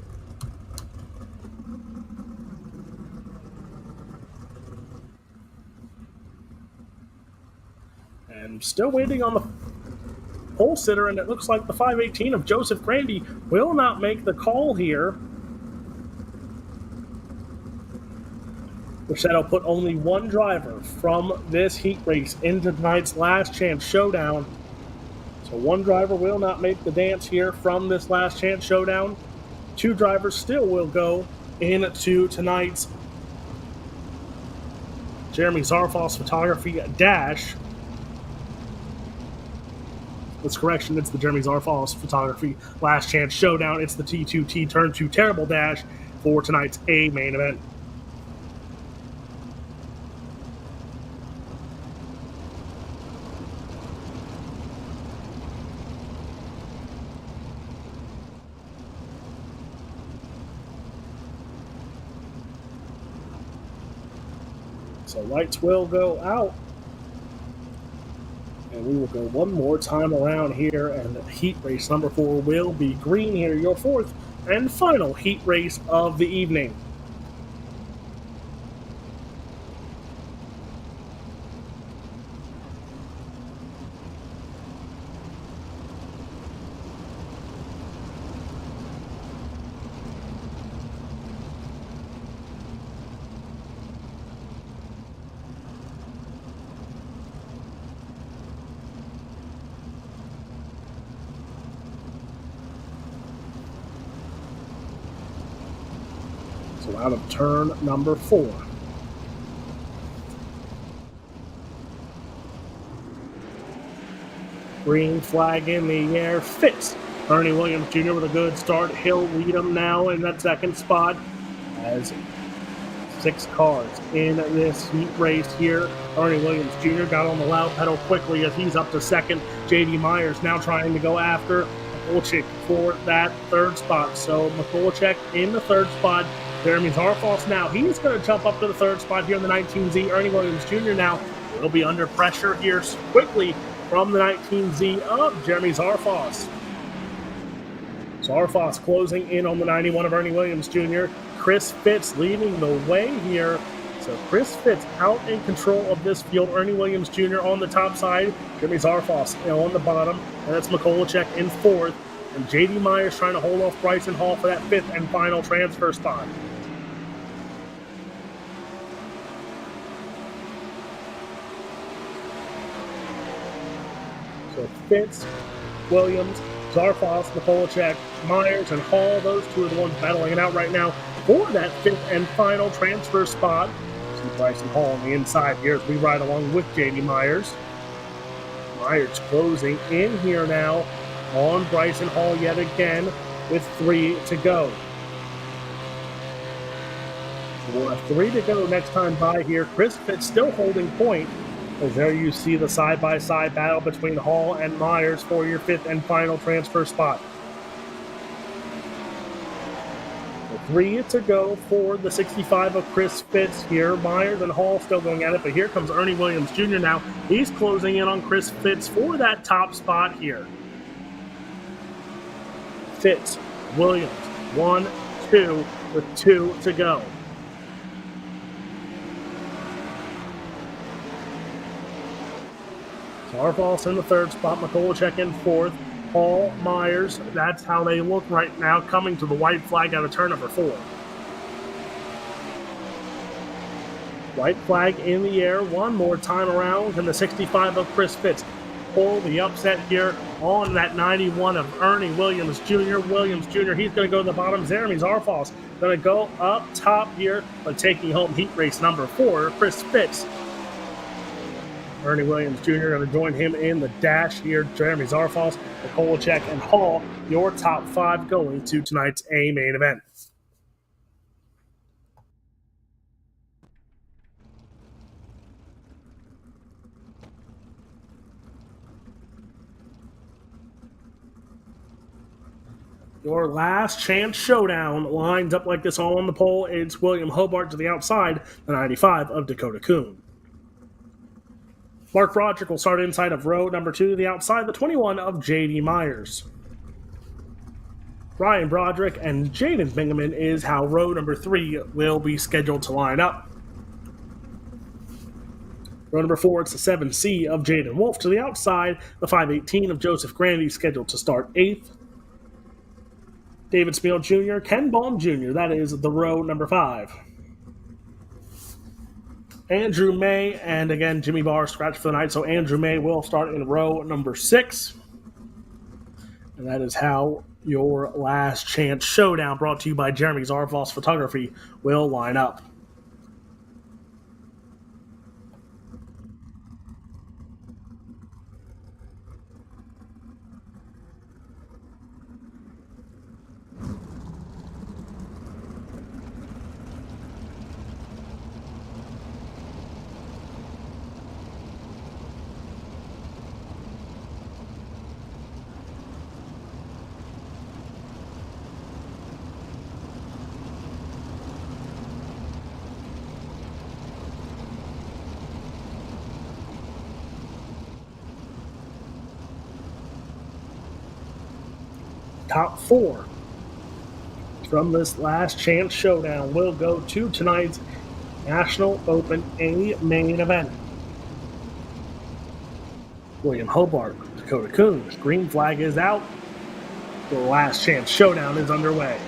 And still waiting on the pole sitter, and it looks like the 518 of Joseph Grandy will not make the call here, which that'll put only one driver from this heat race into tonight's last chance showdown. So one driver will not make the dance here from this last chance showdown. 2 drivers still will go into tonight's Jeremy Zarfos Photography Dash. That's correction, it's the Jeremy Zarfos Photography Last Chance Showdown. It's the T2T Turn 2 Terrible Dash for tonight's A main event. So lights will go out. And we will go one more time around here, and heat race number 4 will be green here, your fourth and final heat race of the evening. So out of turn number 4. Green flag in the air, Fitz. Ernie Williams Jr. with a good start. He'll lead him now in that second spot as 6 cars in this heat race here. Ernie Williams Jr. got on the loud pedal quickly as he's up to second. J.D. Myers now trying to go after Mikulczyk for that third spot. So Mikulczyk in the third spot. Jeremy Zarfos now, he's going to jump up to the third spot here in the 19Z. Ernie Williams Jr. now will be under pressure here quickly from the 19Z of Jeremy Zarfos. Zarfos closing in on the 91 of Ernie Williams Jr. Chris Fitz leading the way here. So Chris Fitz out in control of this field. Ernie Williams Jr. on the top side. Jeremy Zarfos on the bottom. And that's Mikulczyk in fourth. And J.D. Myers trying to hold off Bryson Hall for that fifth and final transfer spot. So Fitz, Williams, Zarfos, Mikulczyk, Myers, and Hall, those two are the ones battling it out right now for that fifth and final transfer spot. See Bryson Hall on the inside here as we ride along with J.D. Myers. Myers closing in here now on Bryson Hall yet again with 3 to go. So we'll have 3 to go next time by here. Chris Fitz still holding point. As there you see the side-by-side battle between Hall and Myers for your fifth and final transfer spot. 3 to go for the 65 of Chris Fitz here. Myers and Hall still going at it, but here comes Ernie Williams Jr. now. He's closing in on Chris Fitz for that top spot here. Fitz, Williams, 1, 2, with 2 to go. Zarfos in the third spot, Mikulczyk in fourth, Hall, Myers, that's how they look right now, coming to the white flag out of turn number 4. White flag in the air, one more time around, and the 65 of Chris Fitz pull the upset here on that 91 of Ernie Williams Jr. Williams Jr., he's going to go to the bottom. Jeremy Zarfos going to go up top here, but taking home heat race number 4, Chris Fitz. Ernie Williams Jr. going to join him in the dash here. Jeremy Zarfos, Mikulczyk, and Hall, your top 5 going to tonight's A main event. Your last chance showdown lines up like this all on the pole. It's William Hobart to the outside, the 95 of Dakota Kuhn. Mark Broderick will start inside of row number 2 to the outside, the 21 of J.D. Myers. Ryan Broderick and Jaden Bingaman is how row number 3 will be scheduled to line up. Row number 4, it's the 7C of Jaden Wolf to the outside, the 518 of Joseph Grandy scheduled to start 8th. David Spiel Jr., Ken Baum Jr., that is the row number 5. Andrew May, and again, Jimmy Barr scratched for the night, so Andrew May will start in row number 6. And that is how your last chance showdown, brought to you by Jeremy Zarfos Photography, will line up. top 4 from this last chance showdown will go to tonight's National Open A main event. William Hobart, Dakota Coons. Green flag is out. The last chance showdown is underway.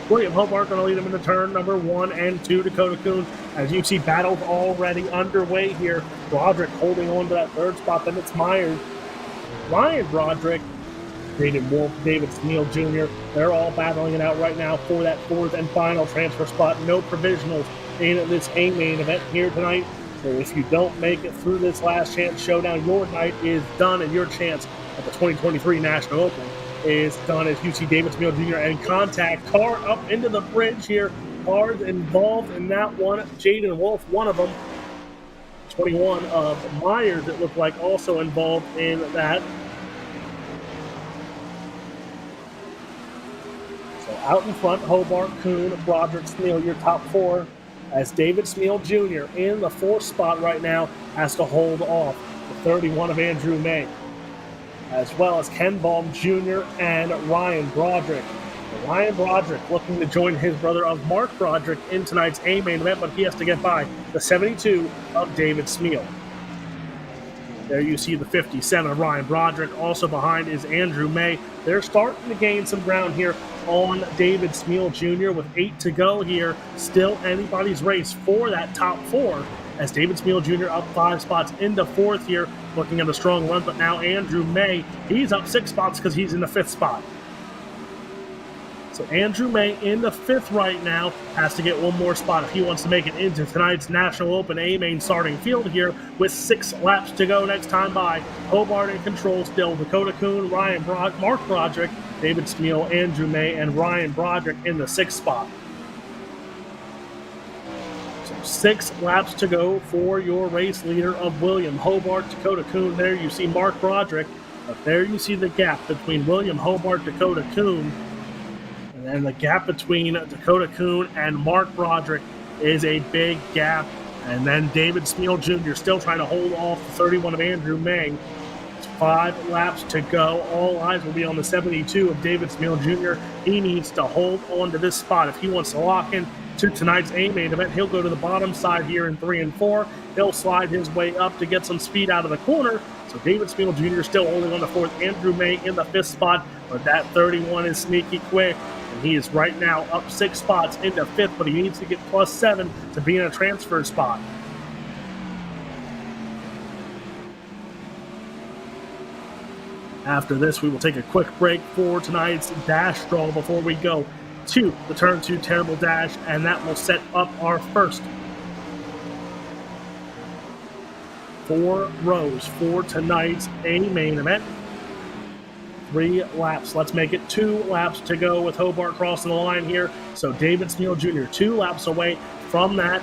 William Hobart going to lead him into turn number 1 and 2. Dakota Coons, as you see, battles already underway here. Broderick holding on to that third spot. Then it's Myers, Ryan Broderick, David Wolf, David Sneal Jr. They're all battling it out right now for that 4th and final transfer spot. No provisionals in this A main event here tonight. So if you don't make it through this last chance showdown, your night is done, and your chance at the 2023 National Open is done. As you see David Sneal Jr. and contact car up into the bridge here. Cars involved in that one. Jaden Wolf, one of them. 21 of Myers, it looked like, also involved in that. So out in front, Hobart, Kuhn, Broderick, Sneal, your top 4. As David Sneal Jr. in the 4th spot right now has to hold off the 31 of Andrew May, as well as Ken Baum Jr. and Ryan Broderick. Ryan Broderick looking to join his brother of Mark Broderick in tonight's A main event, but he has to get by the 72 of David Sneal. There you see the 57 of Ryan Broderick. Also behind is Andrew May. They're starting to gain some ground here on David Sneal Jr. with 8 to go here. Still anybody's race for that top 4, as David Sneal Jr. up 5 spots into 4th here, looking at a strong run. But now Andrew May, he's up 6 spots because he's in the 5th spot. So Andrew May in the 5th right now has to get one more spot if he wants to make it into tonight's National Open A main starting field here with 6 laps to go next time by. Hobart in control still. Dakota Kuhn, Mark Broderick, David Sneal, Andrew May, and Ryan Broderick in the 6th spot. So 6 laps to go for your race leader of William Hobart, Dakota Kuhn. There you see Mark Broderick, but there you see the gap between William Hobart, Dakota Kuhn. And the gap between Dakota Kuhn and Mark Broderick is a big gap. And then David Sneal Jr. still trying to hold off the 31 of Andrew May. It's 5 laps to go. All eyes will be on the 72 of David Sneal Jr. He needs to hold on to this spot if he wants to lock in to tonight's A main event. He'll go to the bottom side here in 3 and 4. He'll slide his way up to get some speed out of the corner. So David Sneal Jr. still holding on to 4th. Andrew May in the 5th spot, but that 31 is sneaky quick. And he is right now up 6 spots into 5th, but he needs to get +7 to be in a transfer spot. After this, we will take a quick break for tonight's dash draw before we go to the Turn 2 Terrible Dash, and that will set up our first 4 rows for tonight's A main event. 3 laps. Let's make it 2 laps to go with Hobart crossing the line here. So David Sneal Jr. 2 laps away from that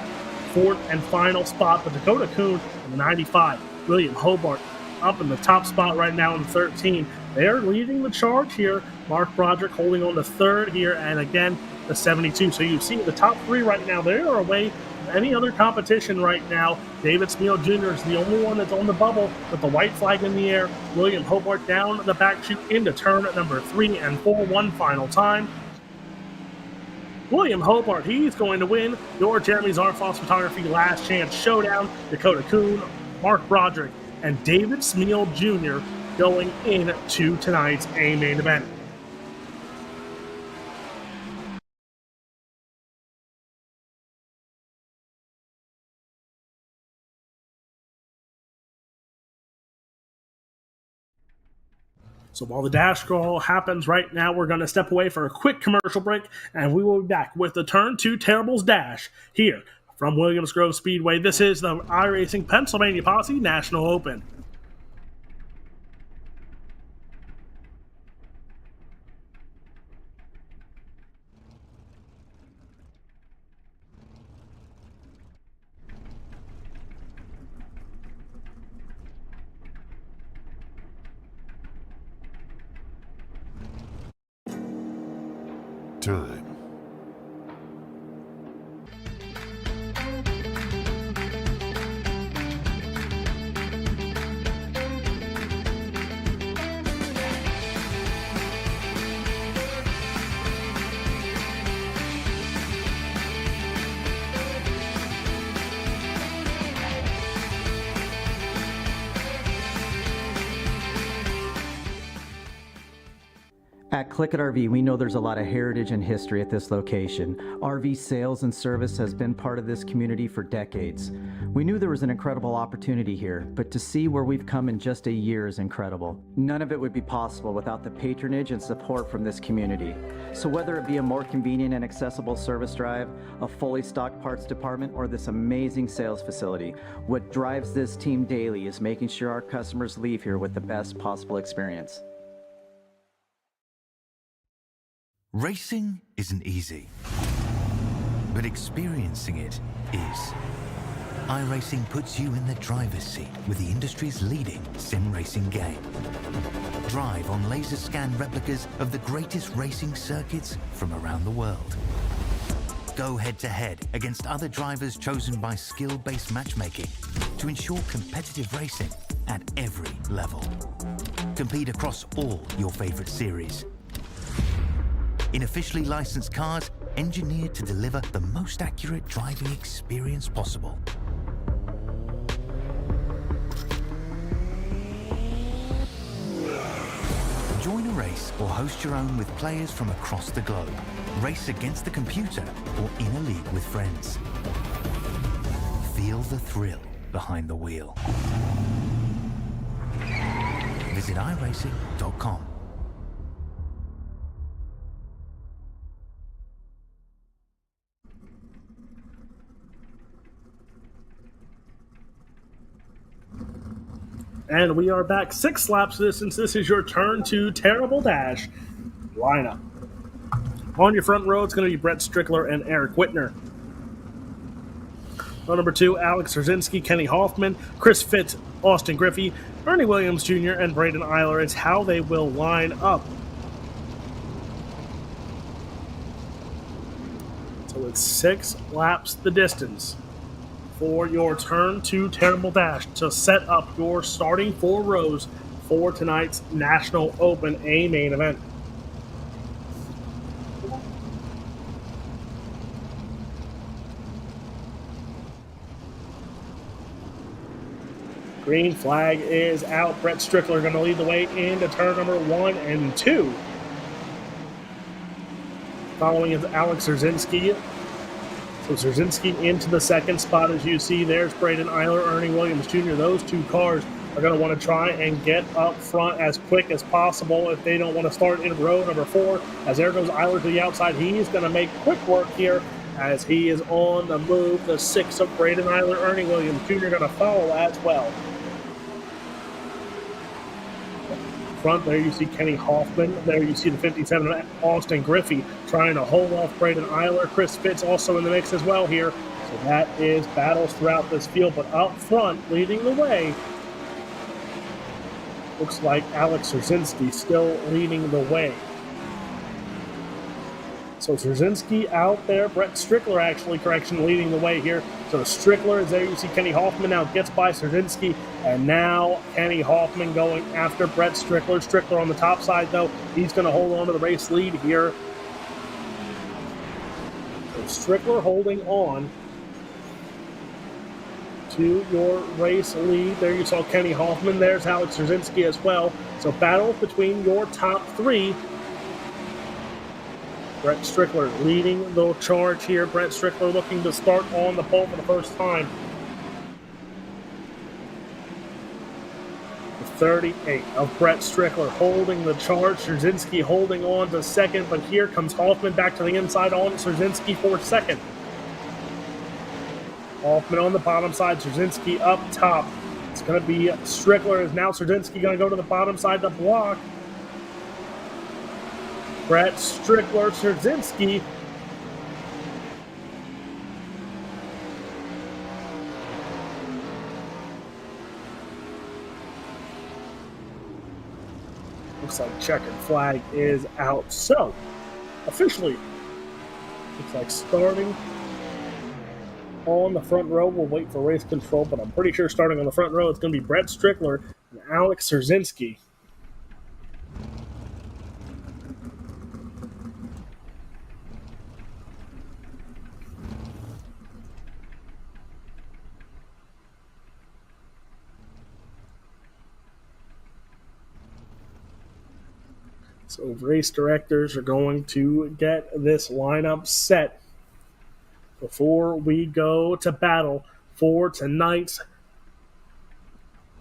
4th and final spot. But Dakota Kuhn in the 95. William Hobart up in the top spot right now in 13. They're leading the charge here. Mark Broderick holding on to 3rd here, and again the 72. So you see the top 3 right now, they are away from any other competition right now. David Sneal Jr. is the only one that's on the bubble with the white flag in the air. William Hobart down the back chute into turn number 3 and 4 one final time. William Hobart, he's going to win your Jeremy Zarfoss Photography Last Chance Showdown. Dakota Kuhn, Mark Broderick, and David Sneal Jr. going into tonight's A main event. So while the dash draw happens right now, we're going to step away for a quick commercial break, and we will be back with the Turn 2 Terribles Dash here from Williams Grove Speedway. This is the iRacing Pennsylvania Posse National Open. Time. At Click It RV, we know there's a lot of heritage and history at this location. RV sales and service has been part of this community for decades. We knew there was an incredible opportunity here, but to see where we've come in just a year is incredible. None of it would be possible without the patronage and support from this community. So whether it be a more convenient and accessible service drive, a fully stocked parts department, or this amazing sales facility, what drives this team daily is making sure our customers leave here with the best possible experience. Racing isn't easy, but experiencing it is. iRacing puts you in the driver's seat with the industry's leading sim racing game. Drive on laser scan replicas of the greatest racing circuits from around the world. Go head to head against other drivers chosen by skill-based matchmaking to ensure competitive racing at every level. Compete across all your favorite series. In officially licensed cars, engineered to deliver the most accurate driving experience possible. Join a race or host your own with players from across the globe. Race against the computer or in a league with friends. Feel the thrill behind the wheel. Visit iRacing.com. And we are back 6 laps distance. This is your turn to Terrible Dash lineup. On your front row, it's going to be Brett Strickler and Eric Whitner. Row number 2, Alex Rzinski, Kenny Hoffman, Chris Fitz, Austin Griffey, Ernie Williams Jr., and Braden Eiler. It's how they will line up. So it's 6 laps the distance for your turn to Terrible Dash to set up your starting 4 rows for tonight's National Open A main event. Green flag is out. Brett Strickler going to lead the way into turn number 1 and 2. Following is Alex Rzinski. So Rzinski into the second spot, as you see. There's Braden Eiler, Ernie Williams Jr. Those 2 cars are going to want to try and get up front as quick as possible if they don't want to start in row number 4. As there goes Eiler to the outside, he's going to make quick work here as he is on the move. The 6 of Braden Eiler, Ernie Williams Jr. going to follow as well. Front there you see Kenny Hoffman. There you see the 57 Austin Griffey trying to hold off Braden Eiler. Chris Fitz also in the mix as well here. So that is battles throughout this field, but up front leading the way looks like Alex Rzinski still leading the way. So Rzinski out there. Brett Strickler leading the way here. So Strickler is there. You see Kenny Hoffman now gets by Rzinski. And now Kenny Hoffman going after Brett Strickler. Strickler on the top side, though. He's going to hold on to the race lead here. So Strickler holding on to your race lead. There you saw Kenny Hoffman. There's Alex Rzinski as well. So battle between your top 3. Brett Strickler leading the charge here. Brett Strickler looking to start on the pole for the first time. The 38 of Brett Strickler holding the charge. Rzinski holding on to second, but here comes Hoffman back to the inside on Rzinski for second. Hoffman on the bottom side, Rzinski up top. It's going to be Strickler. Is now Rzinski going to go to the bottom side to block. Brett Strickler, Rzinski. Looks like checkered flag is out. So, officially, looks like starting on the front row. We'll wait for race control, but I'm pretty sure starting on the front row, it's going to be Brett Strickler and Alex Rzinski. So race directors are going to get this lineup set before we go to battle for tonight's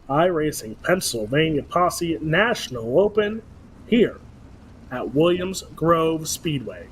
iRacing Pennsylvania Posse National Open here at Williams Grove Speedway.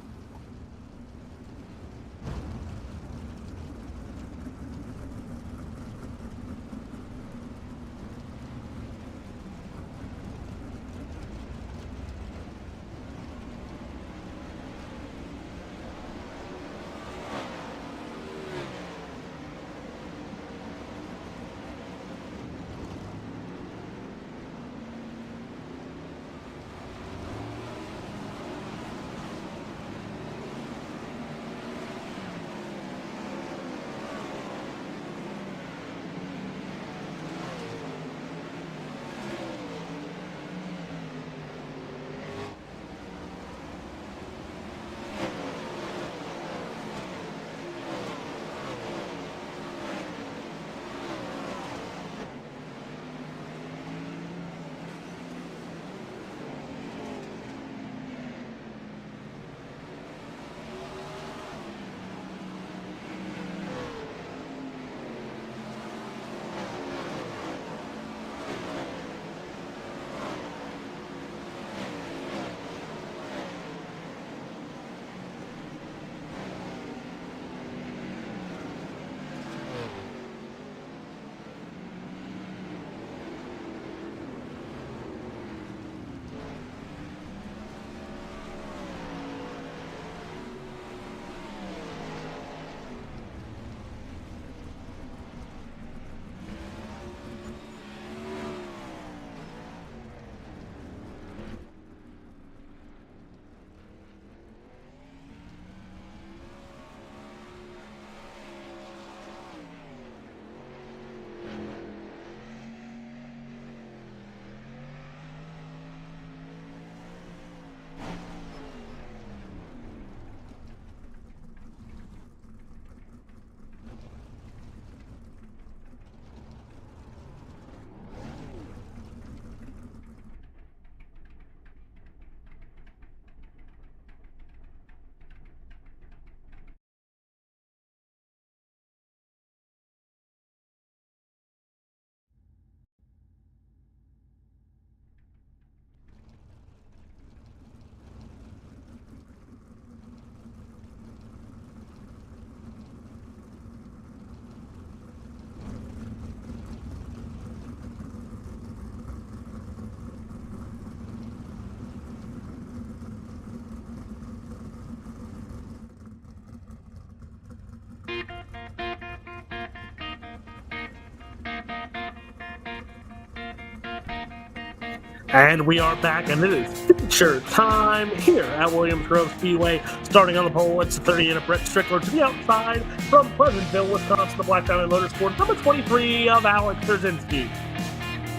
And we are back, and it is feature time here at Williams Grove Speedway. Starting on the pole, it's 30 Brett Strickler to the outside from Pleasantville, Wisconsin, the Black Diamond Motorsports, number 23 of Alex Trzynski.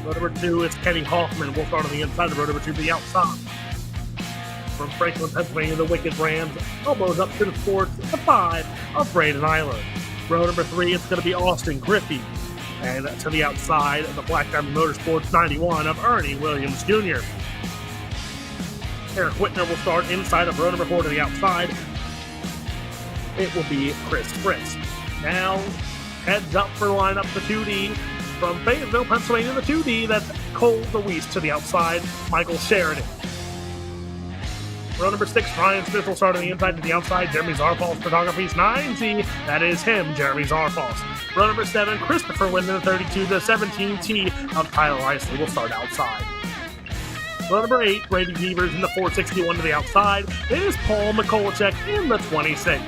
Row number 2 is Kenny Hoffman. We'll start on the inside of row number 2 to the outside. From Franklin, Pennsylvania, the Wicked Rams, elbows up to the sports, the 5 of Braden Eiler. Row number 3, it's going to be Austin Griffey. And to the outside of the Black Diamond Motorsports 91 of Ernie Williams Jr. Eric Whitner will start inside of row number 4 to the outside. It will be Chris Fritz. Now, heads up for lineup the 2D. From Fayetteville, Pennsylvania, the 2D, that's Cole DeWeese to the outside, Michael Sheridan. Row number 6, Ryan Smith will start on the inside to the outside. Jeremy Zarfal's Photography's 9Z. That is him, Jeremy Zarfal's. Row number 7, Christopher Linden, 32 to 17T of Tyler Isley will start outside. Row number 8, Brady Beavers in the 461 to the outside. It is Paul Mikolacek in the 26.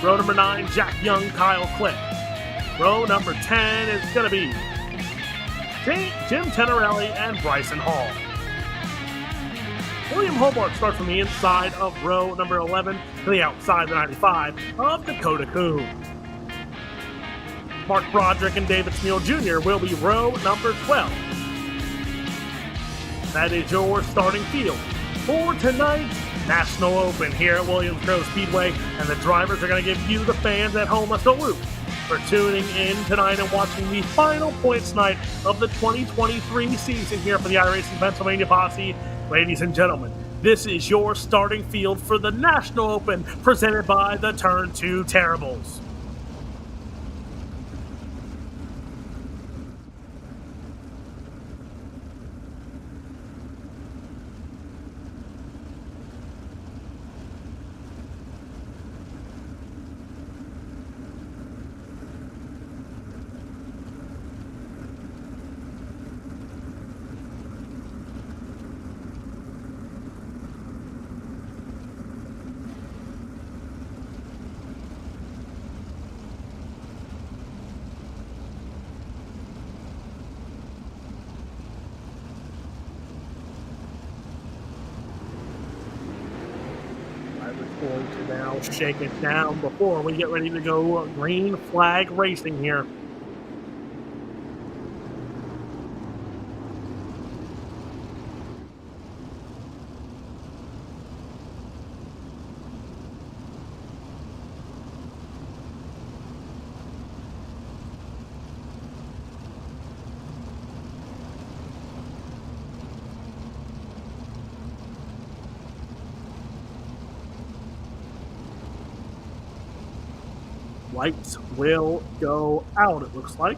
Row number 9, Jack Young, Kyle Click. Row number 10 is going to be Jim Tenorelli and Bryson Hall. William Hobart starts from the inside of row number 11 to the outside of the 95 of Dakota Coon. Mark Broderick and David Smeal Jr. will be row number 12. That is your starting field for tonight's National Open here at Williams Grove Speedway, and the drivers are going to give you, the fans at home, a salute for tuning in tonight and watching the final points night of the 2023 season here for the iRacing Pennsylvania Posse. Ladies and gentlemen, this is your starting field for the National Open presented by the Turn 2 Terribles. Going to now shake it down before we get ready to go green flag racing here. Lights will go out, it looks like.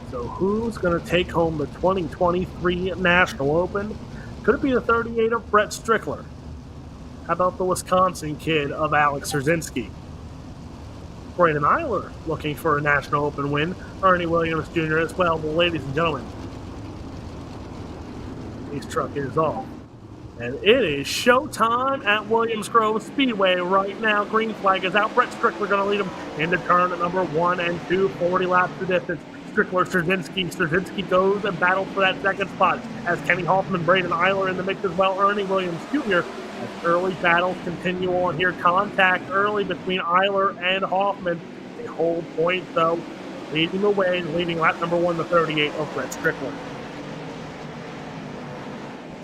So who's going to take home the 2023 National Open? Could it be the 38 of Brett Strickler? How about the Wisconsin kid of Alex Szerzynski? Braden Eiler looking for a National Open win. Ernie Williams Jr. as well. Well, ladies and gentlemen, his truck is off. And it is showtime at Williams Grove Speedway right now. Green flag is out. Brett Strickler going to lead him into turn at number 1 and 2, 40 laps the distance. Strickler, Szerzynski. Szerzynski goes and battles for that second spot as Kenny Hoffman, Braden Eiler in the mix as well. Ernie Williams Jr. as early battles continue on here. Contact early between Eiler and Hoffman. They hold point though, leading the way, leading lap number 1, the 38 of Brett Strickler.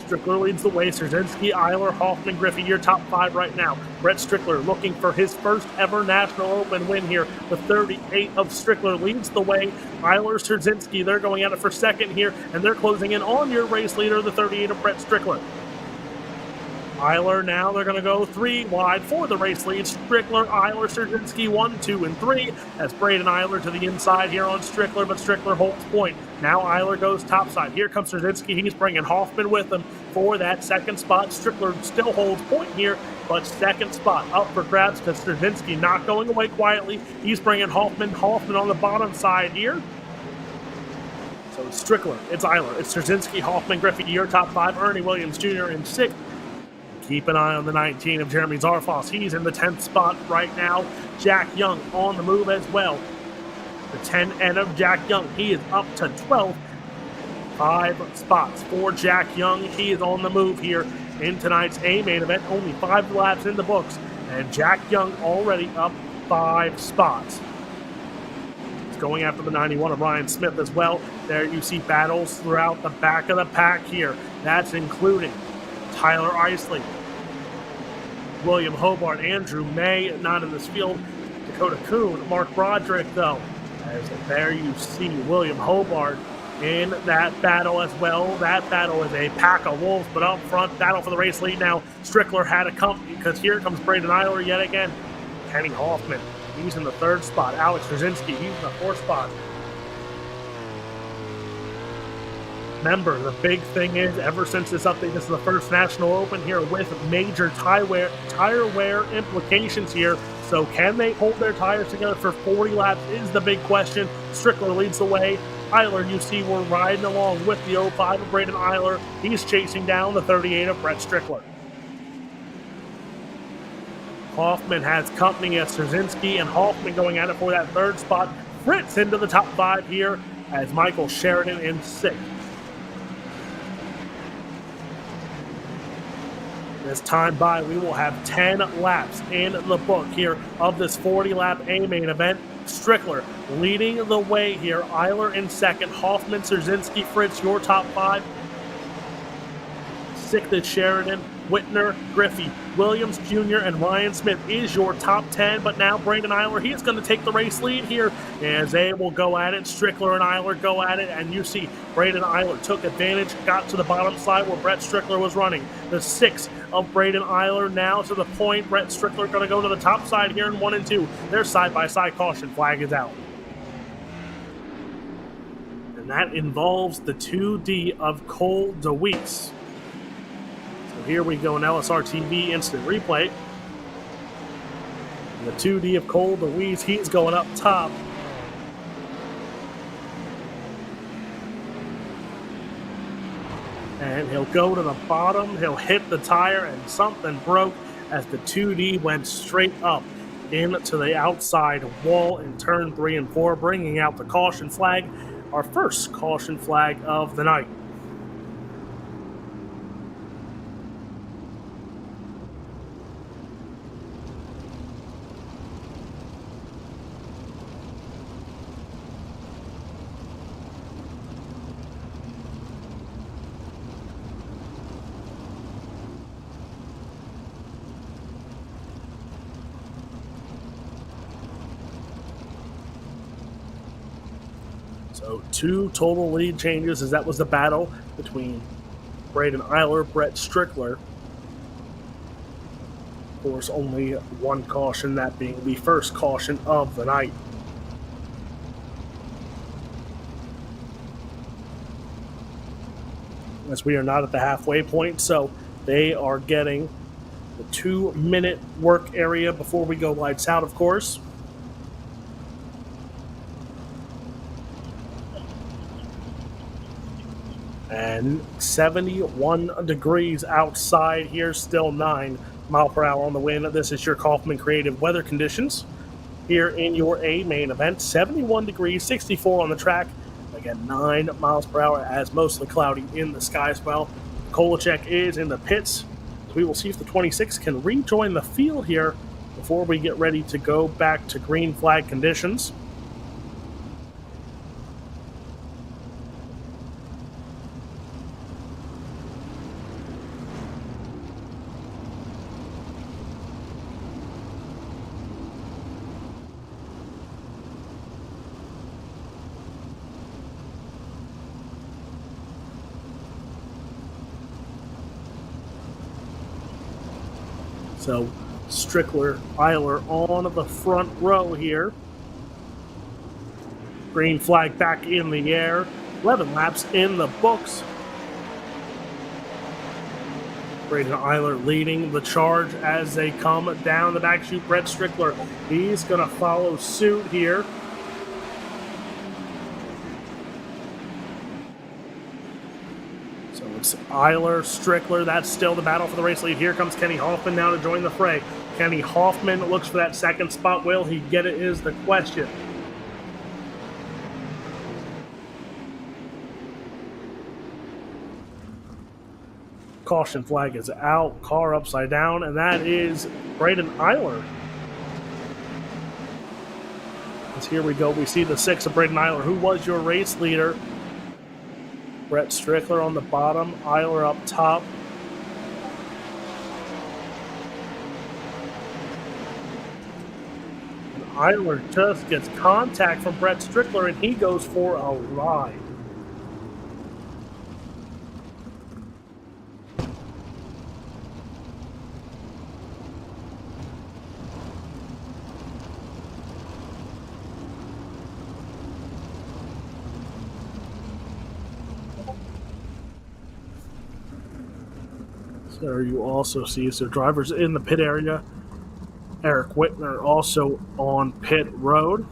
Strickler leads the way. Szerzynski, Eiler, Hoffman, Griffey, your top 5 right now. Brett Strickler looking for his first ever National Open win here. The 38 of Strickler leads the way. Eiler, Szerzynski, they're going at it for second here, and they're closing in on your race leader, the 38 of Brett Strickler. Eiler now, they're going to go 3 wide for the race lead. Strickler, Eiler, Szerzynski, 1, 2, and 3. As Braden Eiler to the inside here on Strickler, but Strickler holds point. Now Eiler goes topside. Here comes Szerzynski. He's bringing Hoffman with him for that second spot. Strickler still holds point here, but second spot up for grabs because Szerzynski not going away quietly. He's bringing Hoffman on the bottom side here. So it's Strickler, it's Eiler, it's Szerzynski, Hoffman, Griffey, your top 5. Ernie Williams Jr. in 6th. Keep an eye on the 19 of Jeremy Zarfos. He's in the 10th spot right now. Jack Young on the move as well. The 10N of Jack Young. He is up to 12th. 5 spots for Jack Young. He is on the move here in tonight's A main event. Only 5 laps in the books. And Jack Young already up 5 spots. He's going after the 91 of Ryan Smith as well. There you see battles throughout the back of the pack here. That's including Tyler Isley, William Hobart, Andrew May, not in this field, Dakota Kuhn, Mark Broderick, though. As there you see William Hobart in that battle as well. That battle is a pack of wolves, but up front, battle for the race lead now. Strickler had a company because here comes Braden Eiler yet again. Kenny Hoffman, he's in the 3rd spot. Alex Szerzynski, he's in the 4th spot. Remember, the big thing is, ever since this update, this is the first National Open here with major tire wear implications here. So can they hold their tires together for 40 laps is the big question. Strickler leads the way. Eiler, you see, we're riding along with the 05 of Braden Eiler. He's chasing down the 38 of Brett Strickler. Hoffman has company as Szerzynski and Hoffman going at it for that 3rd spot. Fritz into the top 5 here as Michael Sheridan in 6th. This time by, we will have 10 laps in the book here of this 40-lap A main event. Strickler leading the way here. Eiler in 2nd. Hoffman, Szerzynski, Fritz, your top 5. 6th is Sheridan. Whitner, Griffey, Williams Jr., and Ryan Smith is your top 10, but now Braden Eiler, he is going to take the race lead here as they will go at it. Strickler and Eiler go at it, and you see Braden Eiler took advantage, got to the bottom side where Brett Strickler was running. The 6 of Braden Eiler now to the point. Brett Strickler going to go to the top side here in 1 and 2. Their side-by-side caution flag is out. And that involves the 2D of Cole DeWeese. So here we go in LSRTV instant replay. And the 2D of Cole DeWeese, he's going up top. And he'll go to the bottom, he'll hit the tire, and something broke as the 2D went straight up into the outside wall in turn 3 and 4, bringing out the caution flag, our first caution flag of the night. So 2 total lead changes, as that was the battle between Braden Eiler, Brett Strickler. Of course, only 1 caution, that being the first caution of the night. As we are not at the halfway point, so they are getting the 2-minute work area before we go lights out, of course. And 71 degrees outside here, still 9 mile per hour on the wind. This is your Kaufman Creative weather conditions here in your A main event. 71 degrees, 64 on the track. Again, 9 miles per hour as mostly cloudy in the sky as well. Kolacek is in the pits. We will see if the 26 can rejoin the field here before we get ready to go back to green flag conditions. So Strickler, Eiler on the front row here. Green flag back in the air. 11 laps in the books. Braden Eiler leading the charge as they come down the back chute. Brett Strickler, he's going to follow suit here. It's Eiler, Strickler, that's still the battle for the race lead. Here comes Kenny Hoffman now to join the fray. Kenny Hoffman looks for that second spot. Will he get it is the question. Caution flag is out, car upside down, and that is Braden Eiler. As here we go, we see the 6 of Braden Eiler, who was your race leader. Brett Strickler on the bottom, Eiler up top. And Eiler just gets contact from Brett Strickler and he goes for a ride. There you also see, so drivers in the pit area. Eric Whitner also on pit road.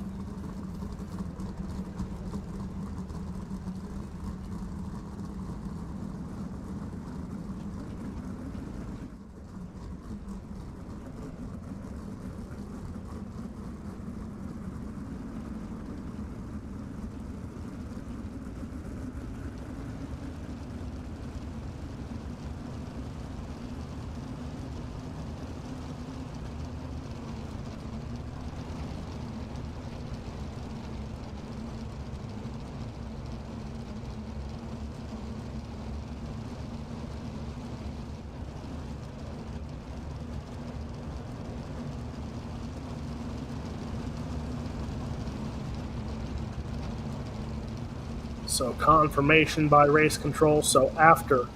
So confirmation by race control. So after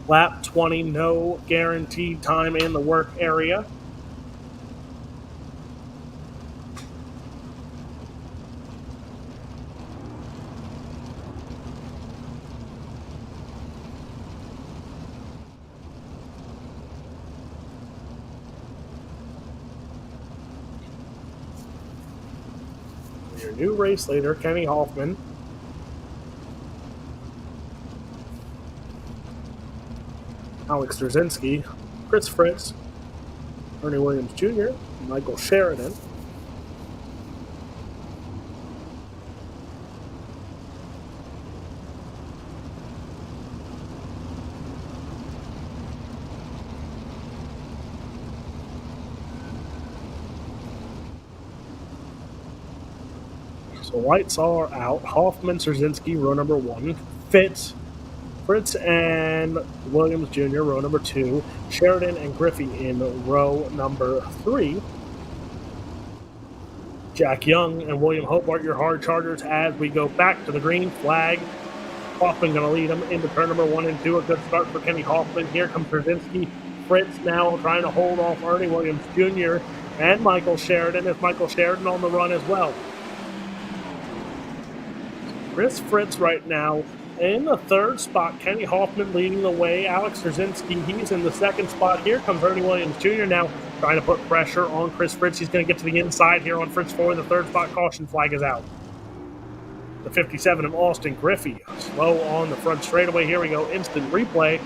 lap 20, no guaranteed time in the work area. Your new race leader, Kenny Hoffman. Alex Drzinski, Chris Fritz, Ernie Williams Jr., Michael Sheridan. So lights are out. Hoffman, Drzinski, row number 1. Fritz and Williams Jr., row number 2. Sheridan and Griffey in row number 3. Jack Young and William Hobart, your hard chargers, as we go back to the green flag. Hoffman going to lead them into turn number 1 and 2. A good start for Kenny Hoffman. Here comes Drzinski. Fritz now trying to hold off Ernie Williams Jr. and Michael Sheridan. Is Michael Sheridan on the run as well? Chris Fritz right now in the 3rd spot. Kenny Hoffman leading the way. Alex Drzinski, he's in the 2nd spot. Here comes Ernie Williams Jr. now trying to put pressure on Chris Fritz. He's going to get to the inside here on Fritz 4 in the 3rd spot. Caution flag is out. The 57 of Austin Griffey slow on the front straightaway. Here we go. Instant replay.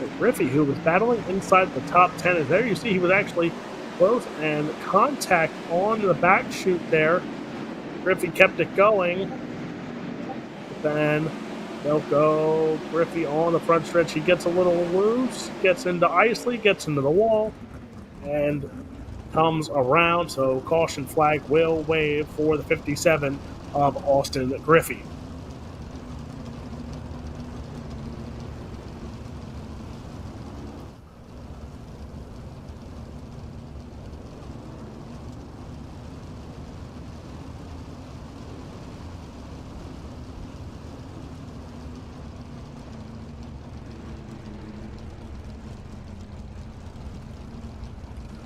So Griffey, who was battling inside the top 10, is there. You see he was actually close and contact on the back chute there. Griffey kept it going. Then they'll go Griffey on the front stretch. He gets a little loose, gets into Isley, gets into the wall, and comes around. So caution flag will wave for the 57 of Austin Griffey.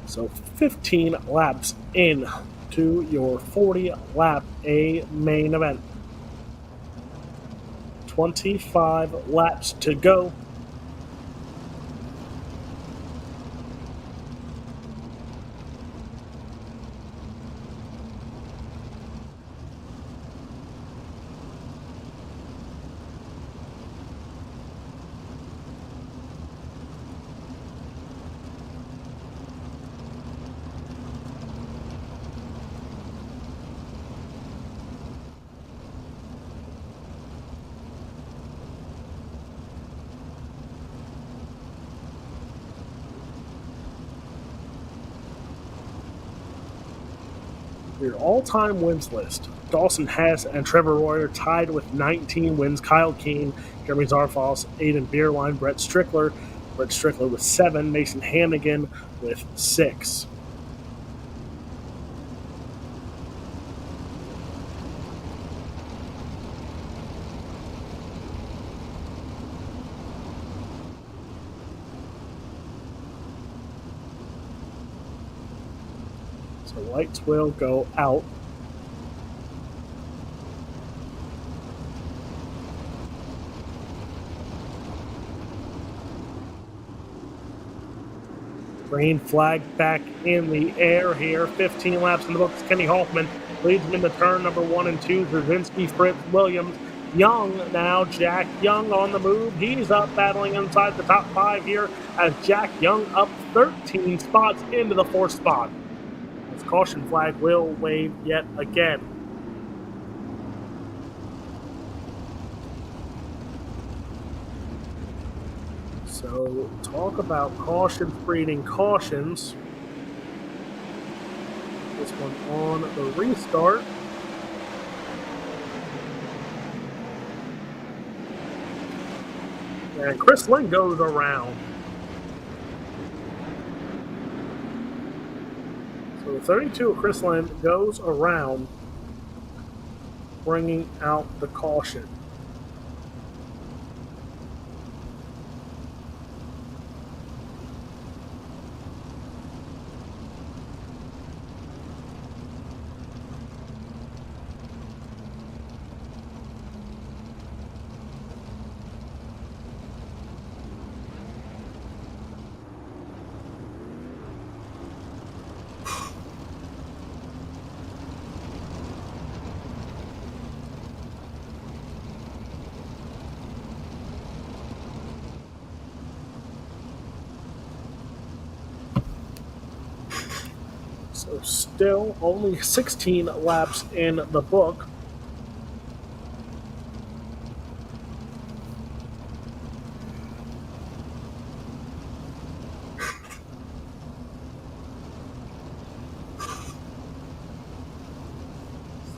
So 15 laps in to your 40-lap A main event. 25 laps to go. Your all-time wins list. Dawson Hess and Trevor Royer tied with 19 wins. Kyle Keene, Jeremy Zarfos, Aiden Bierlein, Brett Strickler with 7. Mason Hannigan with 6. The lights will go out. Green flag back in the air here. 15 laps in the books. Kenny Hoffman leads him into turn number 1 and 2. Drzinski, Fritz, Williams, Young now. Jack Young on the move. He's up battling inside the top 5 here as Jack Young up 13 spots into the 4th spot. Caution flag will wave yet again. So talk about cautions breeding cautions. This one on the restart. And Chris Lynn goes around. So the 32 of Chris Lynn goes around. bringing out the caution. So still only 16 laps in the book.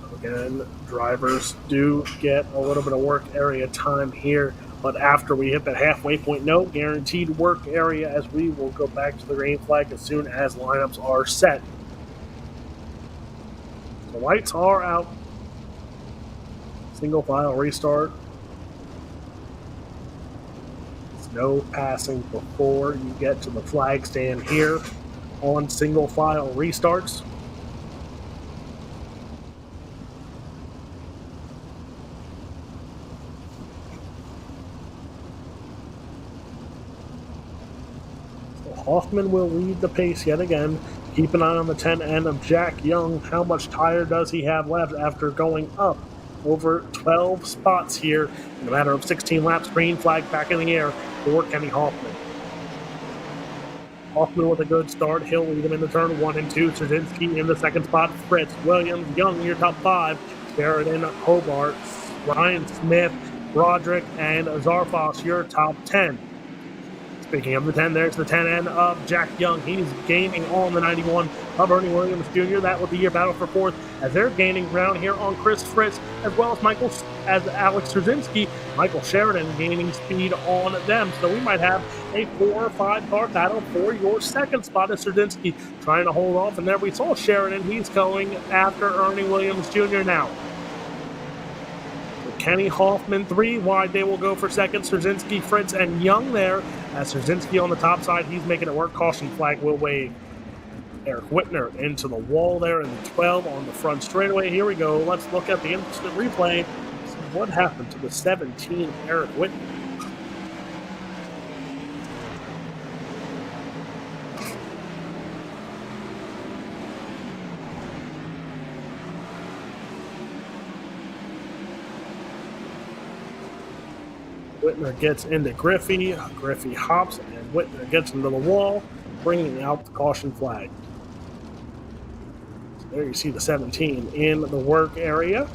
So again, drivers do get a little bit of work area time here, but after we hit that halfway point, no guaranteed work area, as we will go back to the green flag as soon as lineups are set. The lights are out. Single file restart. There's no passing before you get to the flag stand here on single file restarts. So Hoffman will lead the pace yet again. Keep an eye on the 10N of Jack Young. How much tire does he have left after going up over 12 spots here in a matter of 16 laps? Green flag back in the air for Kenny Hoffman. Hoffman with a good start. He'll lead him into turn 1 and 2. Trzynski in the second spot. Fritz, Williams, Young, your top 5. Sheridan, Hobart, Ryan Smith, Broderick, and Zarfos, your top 10. Speaking of the 10, there's the 10N of Jack Young. He's gaining on the 91 of Ernie Williams Jr. That will be your battle for fourth, as they're gaining ground here on Chris Fritz, as well as Alex Trzynski. Michael Sheridan gaining speed on them. So we might have a 4 or 5 car battle for your second spot, as Trzynski trying to hold off. And there we saw Sheridan. He's going after Ernie Williams Jr. now. Kenny Hoffman 3 wide. They will go for second. Trzynski, Fritz, and Young there. As Trzynski on the top side, he's making it work. Caution flag will wave. Eric Whitner into the wall there in the 12 on the front straightaway. Here we go. Let's look at the instant replay. See what happened to the 17 Eric Whitner. Whitner gets into Griffey. Griffey hops, and Whitner gets into the wall, bringing out the caution flag. So there you see the 17 in the work area.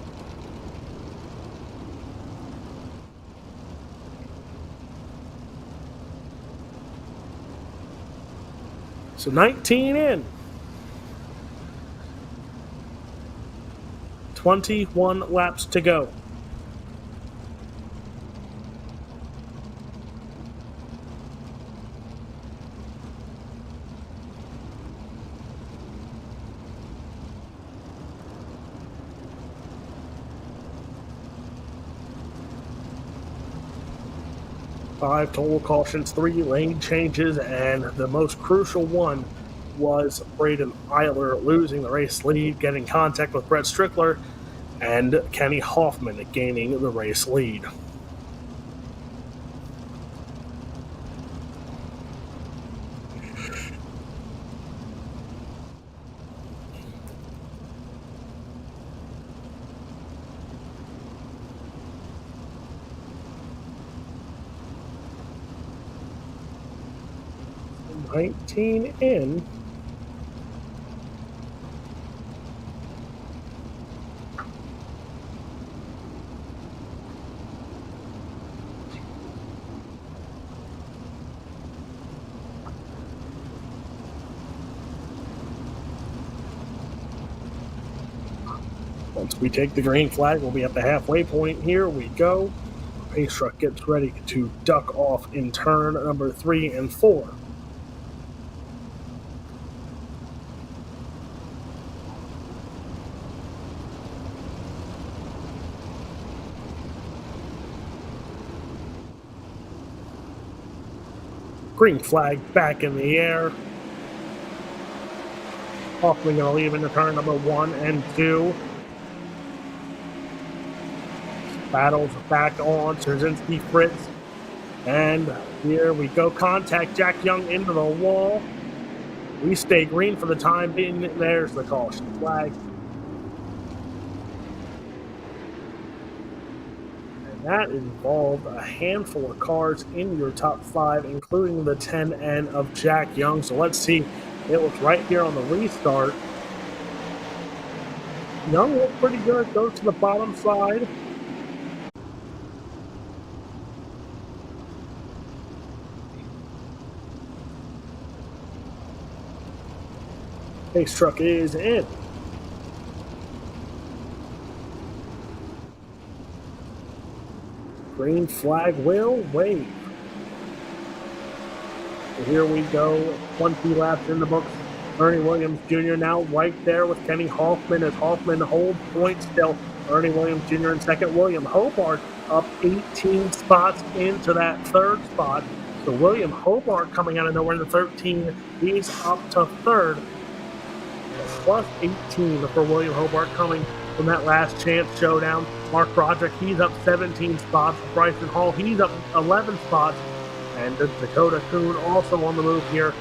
So 19 in. 21 laps to go. Five total cautions, 3 lane changes, and the most crucial one was Braden Eiler losing the race lead, getting contact with Brett Strickler, and Kenny Hoffman gaining the race lead. $19 in. Once we take the green flag, we'll be at the halfway point. Here we go. Pace truck gets ready to duck off in turn number 3 and 4. Green flag back in the air. Hoffman going to leave into turn number 1 and 2. Battles back on. Trzynski, Fritz. And here we go. Contact. Jack Young into the wall. We stay green for the time being. There's the caution flag. And that involved a handful of cars in your top 5, including the 10N of Jack Young. So let's see. It looks right here on the restart. Young looked pretty good. Goes to the bottom side. Pace truck is in. Green flag will wave. So here we go. 20 laps in the books. Ernie Williams Jr. now right there with Kenny Hoffman as Hoffman holds point still. Ernie Williams Jr. in second. William Hobart up 18 spots into that 3rd spot. So William Hobart coming out of nowhere in the 13. He's up to 3rd. Plus 18 for William Hobart coming from that last chance showdown. Mark Broderick, he's up 17 spots. Bryson Hall, he's up 11 spots. And Dakota Kuhn also on the move here.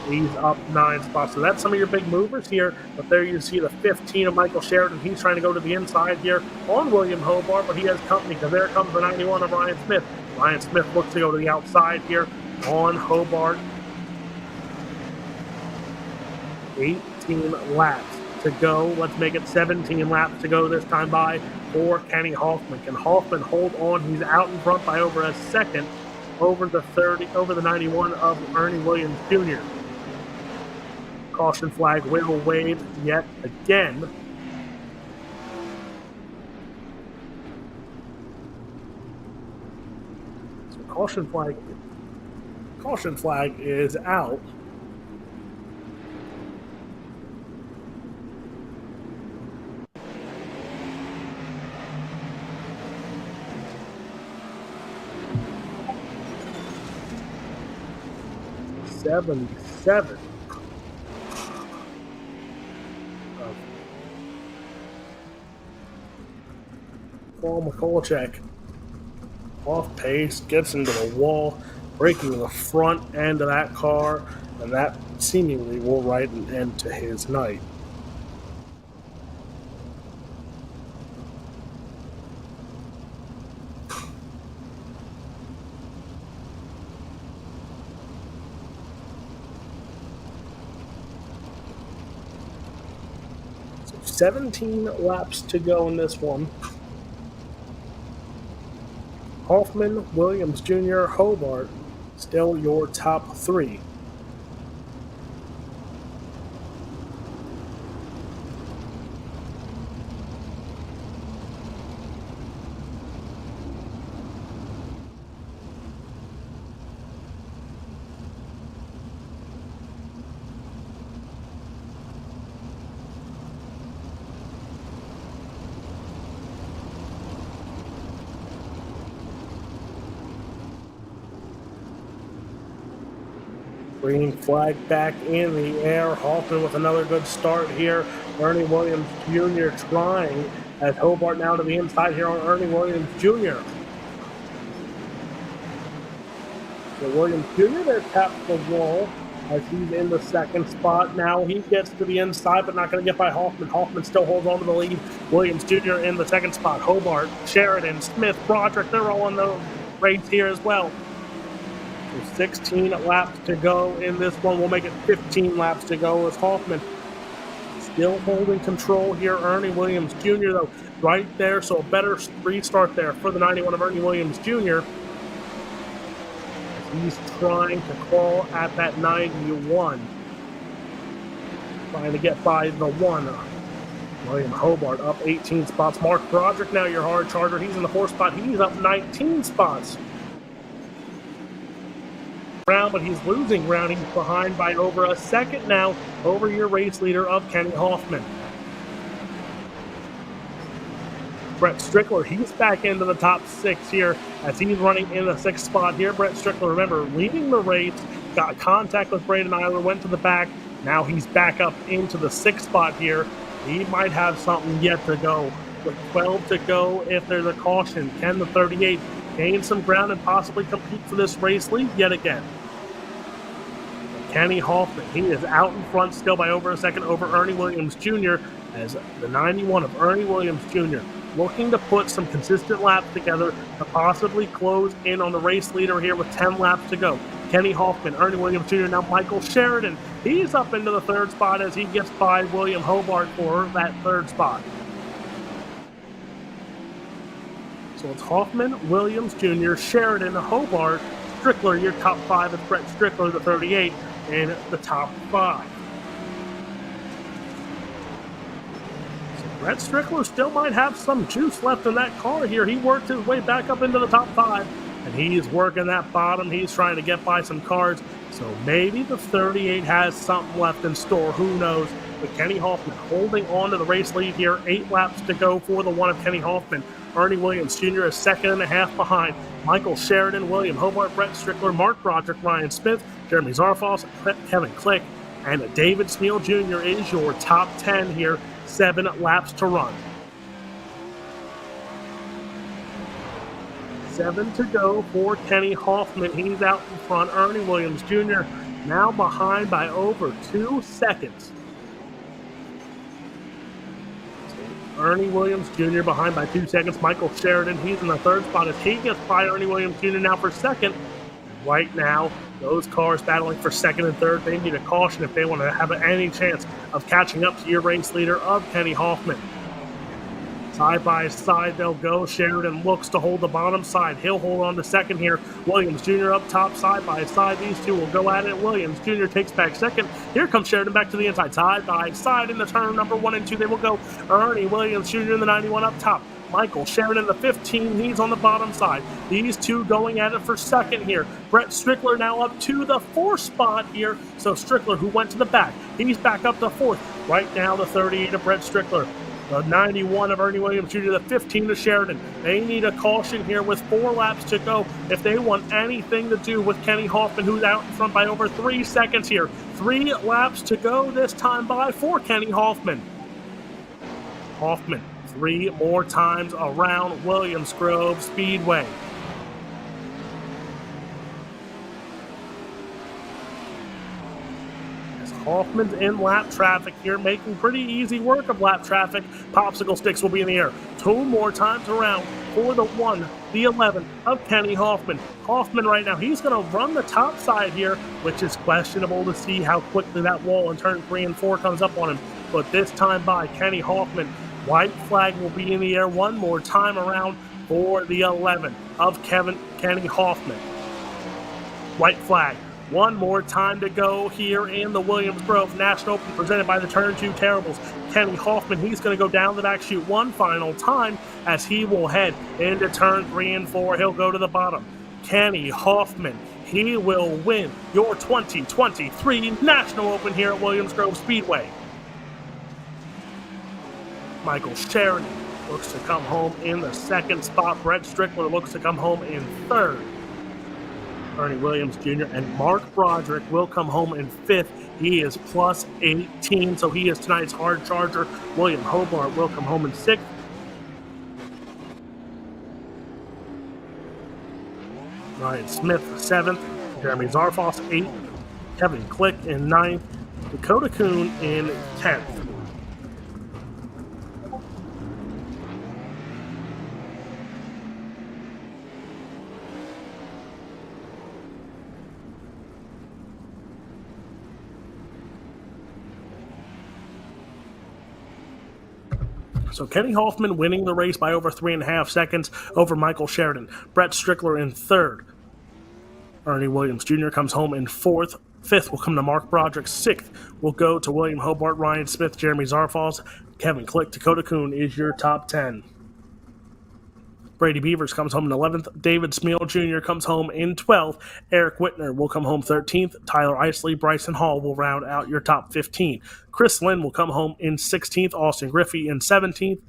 He's up 9 spots. So that's some of your big movers here. But there you see the 15 of Michael Sheridan. He's trying to go to the inside here on William Hobart, but he has company because there comes the 91 of Ryan Smith. Ryan Smith looks to go to the outside here on Hobart. 18 laps to go. Let's make it 17 laps to go this time by for Kenny Hoffman. Can Hoffman hold on? He's out in front by over a second over the 91 of Ernie Williams Jr. Caution flag will wave yet again. So caution flag is out. '77 Paul McColchek off pace, gets into the wall, breaking the front end of that car, and that seemingly will write an end to his night. So 17 laps to go in this one. Hoffman, Williams Jr., Hobart, still your top 3. Green flag back in the air. Hoffman with another good start here. Ernie Williams Jr. trying as Hobart now to the inside here on Ernie Williams Jr. So Williams Jr. there taps the wall as he's in the second spot. Now he gets to the inside, but not going to get by Hoffman. Hoffman still holds on to the lead. Williams Jr. in the second spot. Hobart, Sheridan, Smith, Broderick, they're all on the race here as well. So 16 laps to go in this one. We'll make it 15 laps to go as Hoffman still holding control here. Ernie Williams Jr. though right there, so a better restart there for the 91 of Ernie Williams Jr. He's trying to crawl at that 91. Trying to get by the 1. William Hobart up 18 spots. Mark Broderick now your hard charger. He's in the 4th spot. He's up 19 spots. But he's losing ground. He's behind by over a second now over your race leader of Kenny Hoffman. Brett Strickler, he's back into the top 6 here as he's running in the 6th spot here. Brett Strickler, remember, leading the race got contact with Braden Eiler, went to the back. Now he's back up into the 6th spot here. He might have something yet to go. With 12 to go, if there's a caution, can the 38 gain some ground and possibly compete for this race lead yet again? Kenny Hoffman, he is out in front still by over a second over Ernie Williams Jr. as the 91 of Ernie Williams Jr. looking to put some consistent laps together to possibly close in on the race leader here with 10 laps to go. Kenny Hoffman, Ernie Williams Jr., now Michael Sheridan. He's up into the 3rd spot as he gets by William Hobart for that 3rd spot. So it's Hoffman, Williams Jr., Sheridan, Hobart, Strickler, your top 5 is Brett Strickler, the 38, in the top 5. So Brett Strickler still might have some juice left in that car here. He worked his way back up into the top 5, and he's working that bottom. He's trying to get by some cars. So maybe the 38 has something left in store. Who knows? But Kenny Hoffman holding on to the race lead here. 8 laps to go for the one of Kenny Hoffman. Ernie Williams Jr. is 2.5 behind. Michael Sheridan, William Hobart, Brett Strickler, Mark Broderick, Ryan Smith, Jeremy Zarfos, Kevin Click, and David Smeal Jr. is your top 10 here. 7 laps to run. 7 to go for Kenny Hoffman. He's out in front. Ernie Williams Jr. now behind by over 2 seconds. Ernie Williams Jr. behind by 2 seconds. Michael Sheridan, he's in the 3rd spot as he gets by Ernie Williams Jr. now for 2nd. Right now, those cars battling for 2nd and 3rd, they need a caution if they want to have any chance of catching up to your race leader of Kenny Hoffman. Side by side they'll go. Sheridan looks to hold the bottom side. He'll hold on to 2nd here. Williams Jr. up top, side by side. These two will go at it. Williams Jr. takes back 2nd. Here comes Sheridan back to the inside. Side by side in the turn number 1 and 2. They will go. Ernie Williams Jr. in the 91 up top. Michael Sheridan, the 15, he's on the bottom side. These two going at it for 2nd here. Brett Strickler now up to the 4th spot here. So Strickler, who went to the back, he's back up to 4th. Right now, the 38 of Brett Strickler. The 91 of Ernie Williams Jr., the 15 of Sheridan. They need a caution here with 4 laps to go if they want anything to do with Kenny Hoffman, who's out in front by over 3 seconds here. 3 laps to go this time by for Kenny Hoffman. Hoffman 3 more times around Williams Grove Speedway. Hoffman's in lap traffic here, making pretty easy work of lap traffic. Popsicle sticks will be in the air 2 more times around for the 1, the 11 of Kenny Hoffman. Hoffman right now, he's going to run the top side here, which is questionable to see how quickly that wall in turn 3 and 4 comes up on him. But this time by Kenny Hoffman, white flag will be in the air 1 more time around for the 11 of Kenny Hoffman. White flag. 1 more time to go here in the Williams Grove National Open presented by the Turn 2 Terribles. Kenny Hoffman, he's going to go down the back chute 1 final time as he will head into turn 3 and 4. He'll go to the bottom. Kenny Hoffman, he will win your 2023 National Open here at Williams Grove Speedway. Michael Sheridan looks to come home in the 2nd spot. Brett Strickler looks to come home in 3rd. Ernie Williams Jr. and Mark Broderick will come home in 5th. He is plus 18, so he is tonight's hard charger. William Hobart will come home in 6th. Ryan Smith, 7th. Jeremy Zarfos, 8th. Kevin Click in 9th. Dakota Kuhn in 10th. So Kenny Hoffman winning the race by over 3.5 seconds over Michael Sheridan. Brett Strickler in 3rd. Ernie Williams Jr. comes home in 4th. 5th will come to Mark Broderick. 6th will go to William Hobart, Ryan Smith, Jeremy Zarfos, Kevin Click. Dakota Kuhn is your top 10. Brady Beavers comes home in 11th. David Smeal Jr. comes home in 12th. Eric Whitner will come home 13th. Tyler Isley, Bryson Hall will round out your top 15. Chris Lynn will come home in 16th. Austin Griffey in 17th.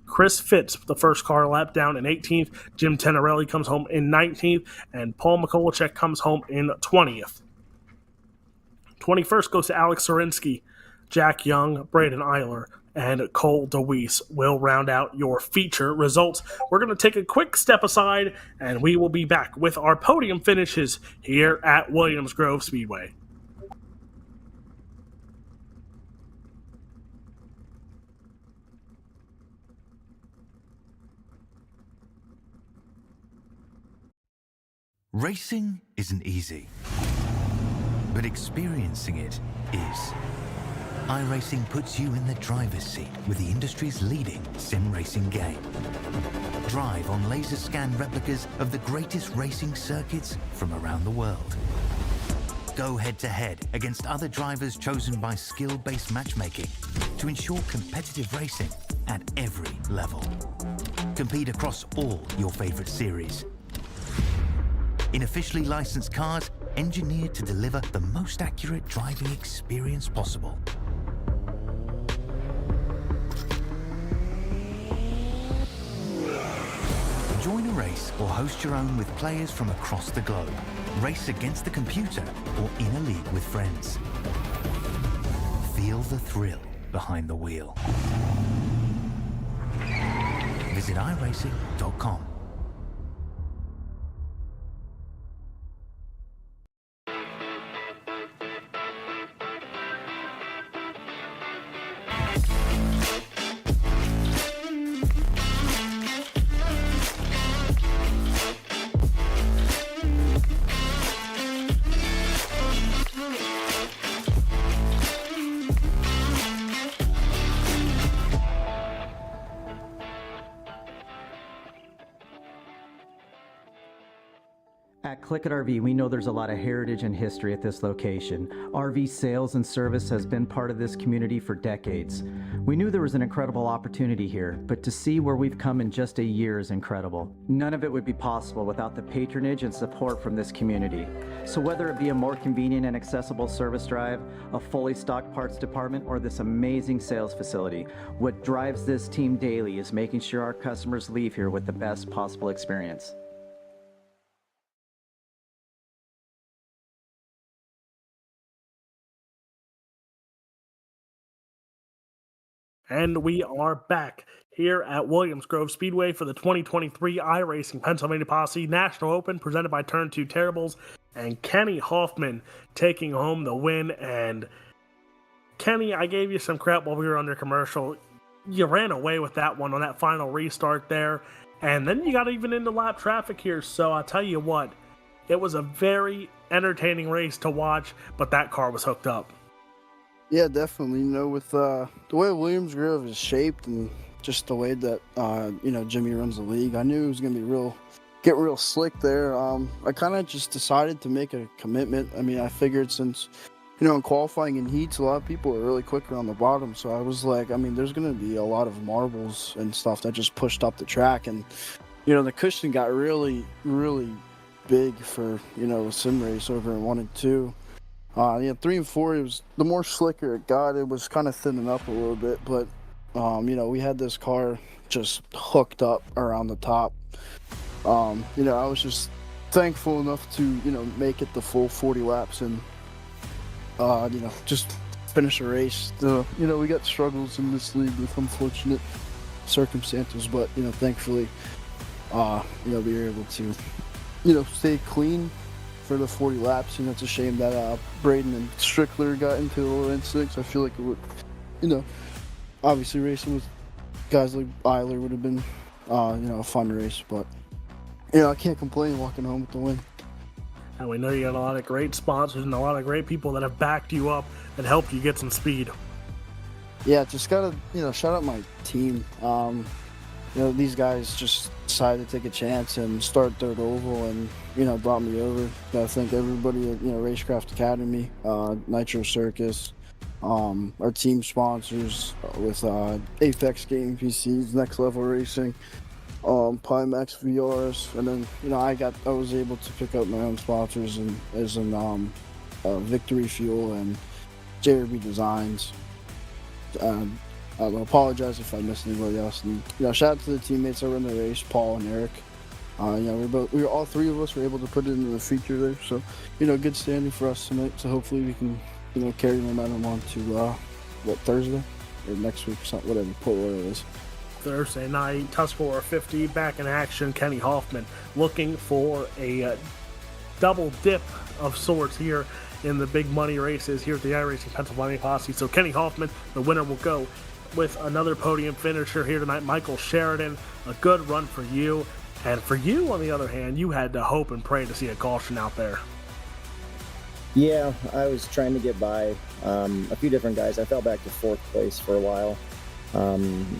Chris Fitz, the first car lap down in 18th. Jim Tenorelli comes home in 19th. And Paul Mikolacek comes home in 20th. 21st goes to Alex Sarinsky, Jack Young, Braden Eiler, and Cole DeWeese will round out your feature results. We're going to take a quick step aside, and we will be back with our podium finishes here at Williams Grove Speedway. Racing isn't easy, but experiencing it is. iRacing puts you in the driver's seat with the industry's leading sim racing game. Drive on laser scan replicas of the greatest racing circuits from around the world. Go head to head against other drivers chosen by skill-based matchmaking to ensure competitive racing at every level. Compete across all your favorite series. In officially licensed cars, engineered to deliver the most accurate driving experience possible. Join a race or host your own with players from across the globe. Race against the computer or in a league with friends. Feel the thrill behind the wheel. Visit iRacing.com. At Click It RV, we know there's a lot of heritage and history at this location. RV sales and service has been part of this community for decades. We knew there was an incredible opportunity here, but to see where we've come in just a year is incredible. None of it would be possible without the patronage and support from this community. So whether it be a more convenient and accessible service drive, a fully stocked parts department, or this amazing sales facility, what drives this team daily is making sure our customers leave here with the best possible experience. And we are back here at Williams Grove Speedway for the 2023 iRacing Pennsylvania Posse National Open presented by Turn 2 Terribles, and Kenny Hoffman taking home the win. And Kenny, I gave you some crap while we were under commercial. You ran away with that one on that final restart there, and then you got even into lap traffic here. So I'll tell you what, it was a very entertaining race to watch, but that car was hooked up. Yeah, definitely. You know, with the way Williams Grove is shaped and just the way that Jimmy runs the league, I knew it was gonna be get real slick there. I kind of just decided to make a commitment. I mean, I figured since in qualifying and heats, a lot of people are really quick around the bottom, so I was like, I mean, there's gonna be a lot of marbles and stuff that just pushed up the track, and the cushion got really, really big for a sim race over in 1 and 2. 3 and 4, it was the more slicker it got. It was kind of thinning up a little bit, but we had this car just hooked up around the top. I was just thankful enough to make it the full 40 laps and just finish a race. We got struggles in this league with unfortunate circumstances, but thankfully we were able to stay clean for the 40 laps. It's a shame that Braden and Strickler got into the lower incidents. I feel like it would, obviously racing with guys like Eiler would have been, a fun race, but, I can't complain walking home with the win. And we know you got a lot of great sponsors and a lot of great people that have backed you up and helped you get some speed. Yeah, just gotta, shout out my team. These guys just decided to take a chance and start third oval and, brought me over. I thank everybody at, Racecraft Academy, Nitro Circus, our team sponsors with Apex Gaming PCs, Next Level Racing, Pimax VRs, and then, I was able to pick up my own sponsors as in Victory Fuel and JRB Designs. I apologize if I missed anybody else. And shout out to the teammates that were in the race, Paul and Eric. All three of us were able to put it into the feature there. So, good standing for us tonight. So hopefully we can, carry momentum on to Thursday or next week or something, whatever Port Royal is. Thursday night, Tuscarora 50 back in action. Kenny Hoffman looking for a double dip of sorts here in the big money races here at the iRacing Pennsylvania Posse. So Kenny Hoffman, the winner, will go with another podium finisher here tonight, Michael Sheridan. A good run for you. And for you, on the other hand, you had to hope and pray to see a caution out there. Yeah, I was trying to get by a few different guys. I fell back to 4th place for a while,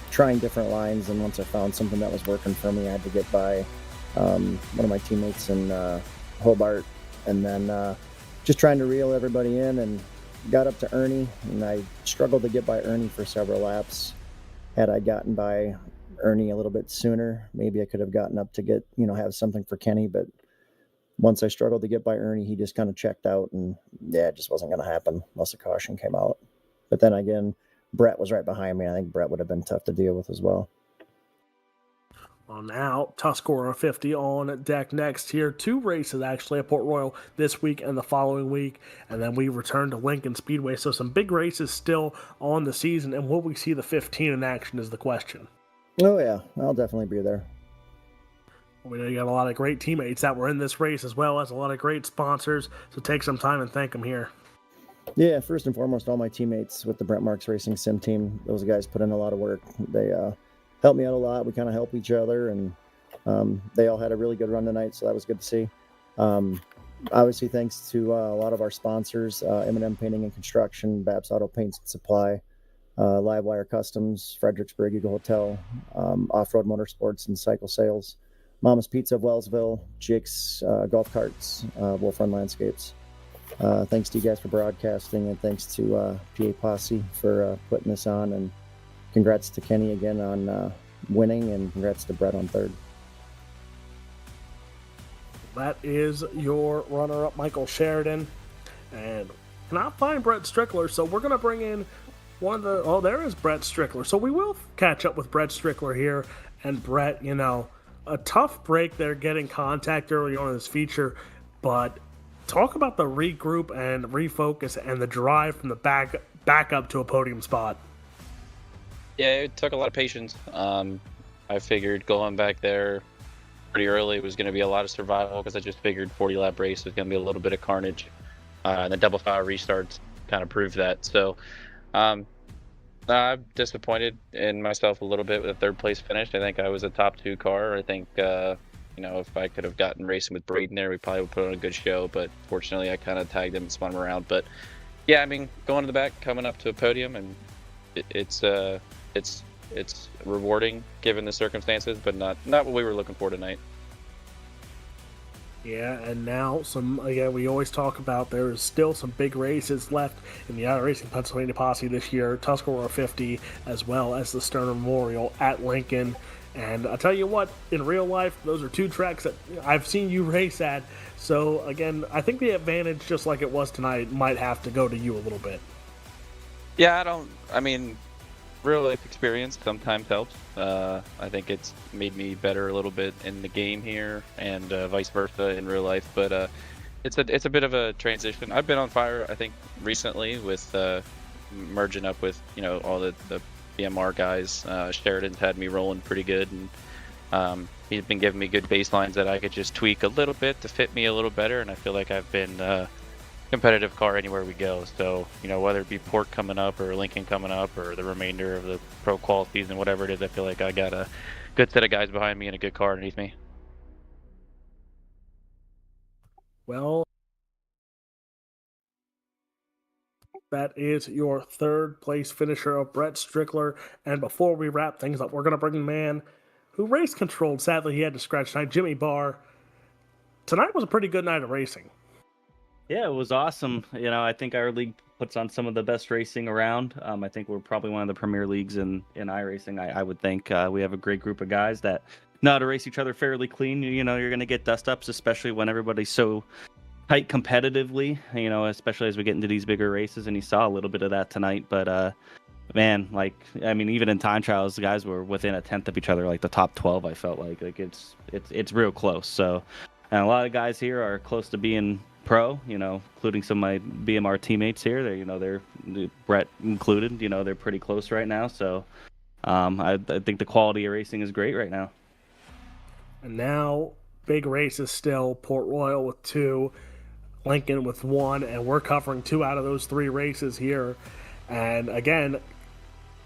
trying different lines, and once I found something that was working for me, I had to get by one of my teammates in Hobart, and then just trying to reel everybody in, and got up to Ernie, and I struggled to get by Ernie for several laps. Had I gotten by Ernie a little bit sooner, maybe I could have gotten up to get, have something for Kenny, but once I struggled to get by Ernie, he just kind of checked out, and yeah, it just wasn't going to happen unless a caution came out. But then again, Brett was right behind me. I think Brett would have been tough to deal with as well. Well, now, Tuscarora 50 on deck next here. 2 races, actually, at Port Royal this week and the following week. And then we return to Lincoln Speedway. So some big races still on the season. And will we see the 15 in action is the question. Oh, yeah. I'll definitely be there. We know you got a lot of great teammates that were in this race, as well as a lot of great sponsors. So take some time and thank them here. Yeah, first and foremost, all my teammates with the Brent Marks Racing Sim team. Those guys put in a lot of work. They helped me out a lot. We kind of help each other, and they all had a really good run tonight, so that was good to see. Obviously, thanks to a lot of our sponsors, M&M Painting and Construction, Babs Auto Paints and Supply, Livewire Customs, Fredericksburg Eagle Hotel, Off-Road Motorsports and Cycle Sales, Mama's Pizza of Wellsville, Jake's Golf Carts, Wolf Run Landscapes. Thanks to you guys for broadcasting, and thanks to PA Posse for putting this on, and congrats to Kenny again on winning, and congrats to Brett on 3rd. That is your runner-up, Michael Sheridan. And cannot find Brett Strickler, so we're going to bring in one of the... Oh, there is Brett Strickler. So we will catch up with Brett Strickler here. And Brett, a tough break there getting contact early on in this feature, but talk about the regroup and refocus and the drive from the back up to a podium spot. Yeah, it took a lot of patience. I figured going back there pretty early was going to be a lot of survival, because I just figured 40-lap race was going to be a little bit of carnage. And the double file restarts kind of proved that. So I'm disappointed in myself a little bit with the 3rd place finish. I think I was a top 2 car. I think, if I could have gotten racing with Braden there, we probably would put on a good show. But fortunately, I kind of tagged him and spun him around. But yeah, I mean, going to the back, coming up to a podium, and it's rewarding given the circumstances, but not what we were looking for tonight. Yeah, and now we always talk about there's still some big races left in the iRacing Pennsylvania Posse this year, Tuscarora 50, as well as the Sterner Memorial at Lincoln. And I'll tell you what, in real life, those are 2 tracks that I've seen you race at. So again, I think the advantage, just like it was tonight, might have to go to you a little bit. Yeah, real life experience sometimes helps. I think it's made me better a little bit in the game here, and vice versa in real life. But it's a bit of a transition. I've been on fire, I think, recently with merging up with all the BMR guys. Sheridan's had me rolling pretty good, and he's been giving me good baselines that I could just tweak a little bit to fit me a little better. And I feel like I've been competitive car anywhere we go. So, whether it be Port coming up or Lincoln coming up or the remainder of the pro qual season, whatever it is, I feel like I got a good set of guys behind me and a good car underneath me. Well, that is your 3rd place finisher of Brett Strickler. And before we wrap things up, we're going to bring the man who race controlled. Sadly, he had to scratch tonight, Jimmy Barr. Tonight was a pretty good night of racing. Yeah, it was awesome. I think our league puts on some of the best racing around. I think we're probably one of the premier leagues in iRacing. I would think we have a great group of guys that know how to race each other fairly clean. You're going to get dust-ups, especially when everybody's so tight competitively, especially as we get into these bigger races. And you saw a little bit of that tonight. But, man, even in time trials, the guys were within a tenth of each other, like the top 12, I felt like. It's real close. So, and a lot of guys here are close to being pro, including some of my BMR teammates here. They're Brett included. They're pretty close right now. So I think the quality of racing is great right now. And now, big races still. Port Royal with 2, Lincoln with 1, and we're covering 2 out of those 3 races here. And again,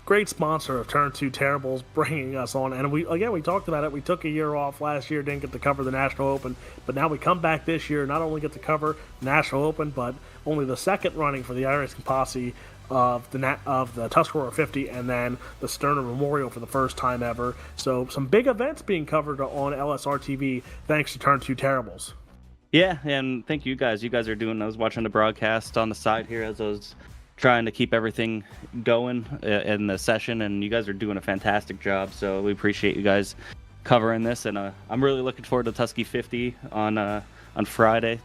great sponsor of Turn 2 Terribles bringing us on. And we talked about it. We took a year off last year, didn't get to cover the National Open, but now we come back this year, not only get to cover the National Open, but only the second running for the iRacing Posse of the Tuscarora 50, and then the Sterner Memorial for the first time ever. So some big events being covered on LSRTV thanks to Turn 2 Terribles. Yeah, and thank you guys. You guys are doing. I was watching the broadcast on the side here as I was trying to keep everything going in the session, and you guys are doing a fantastic job. So we appreciate you guys covering this, and I'm really looking forward to Tusky 50 on Thursday.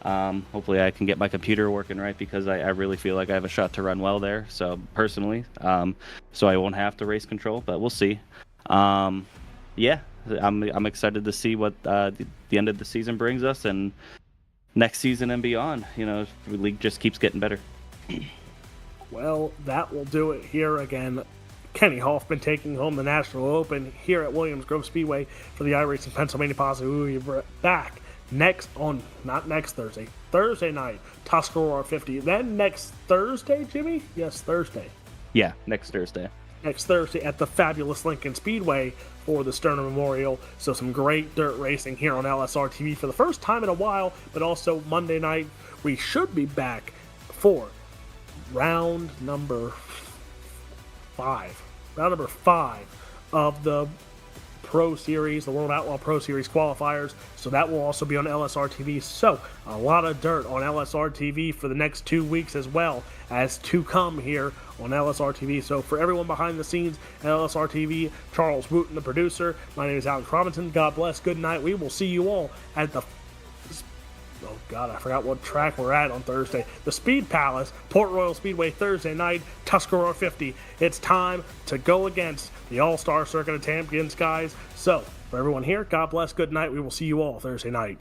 Hopefully I can get my computer working right, because I really feel like I have a shot to run well there. So personally, so I won't have to race control, but we'll see. Yeah, I'm excited to see what the end of the season brings us, and next season and beyond. The league just keeps getting better. Well, that will do it here again. Kenny Hoffman taking home the National Open here at Williams Grove Speedway for the iRacing Pennsylvania Posse. We'll be back Thursday night, Tuscarora 50. Then next Thursday, Jimmy? Yes, Thursday. Yeah, next Thursday. Next Thursday at the fabulous Lincoln Speedway for the Sterner Memorial. So some great dirt racing here on LSRTV for the first time in a while, but also Monday night we should be back for round number 5 of the Pro Series, the World Outlaw Pro Series qualifiers. So that will also be on LSRTV. So a lot of dirt on LSRTV for the next 2 weeks, as well as to come here on LSRTV. So for everyone behind the scenes at LSRTV, Charles Wooten, the producer, my name is Alex Robinson. God bless. Good night. We will see you all at the... Oh, God, I forgot what track we're at on Thursday. The Speed Palace, Port Royal Speedway, Thursday night, Tuscarora 50. It's time to go against the All-Star Circuit of Champions, guys. So, for everyone here, God bless, good night. We will see you all Thursday night.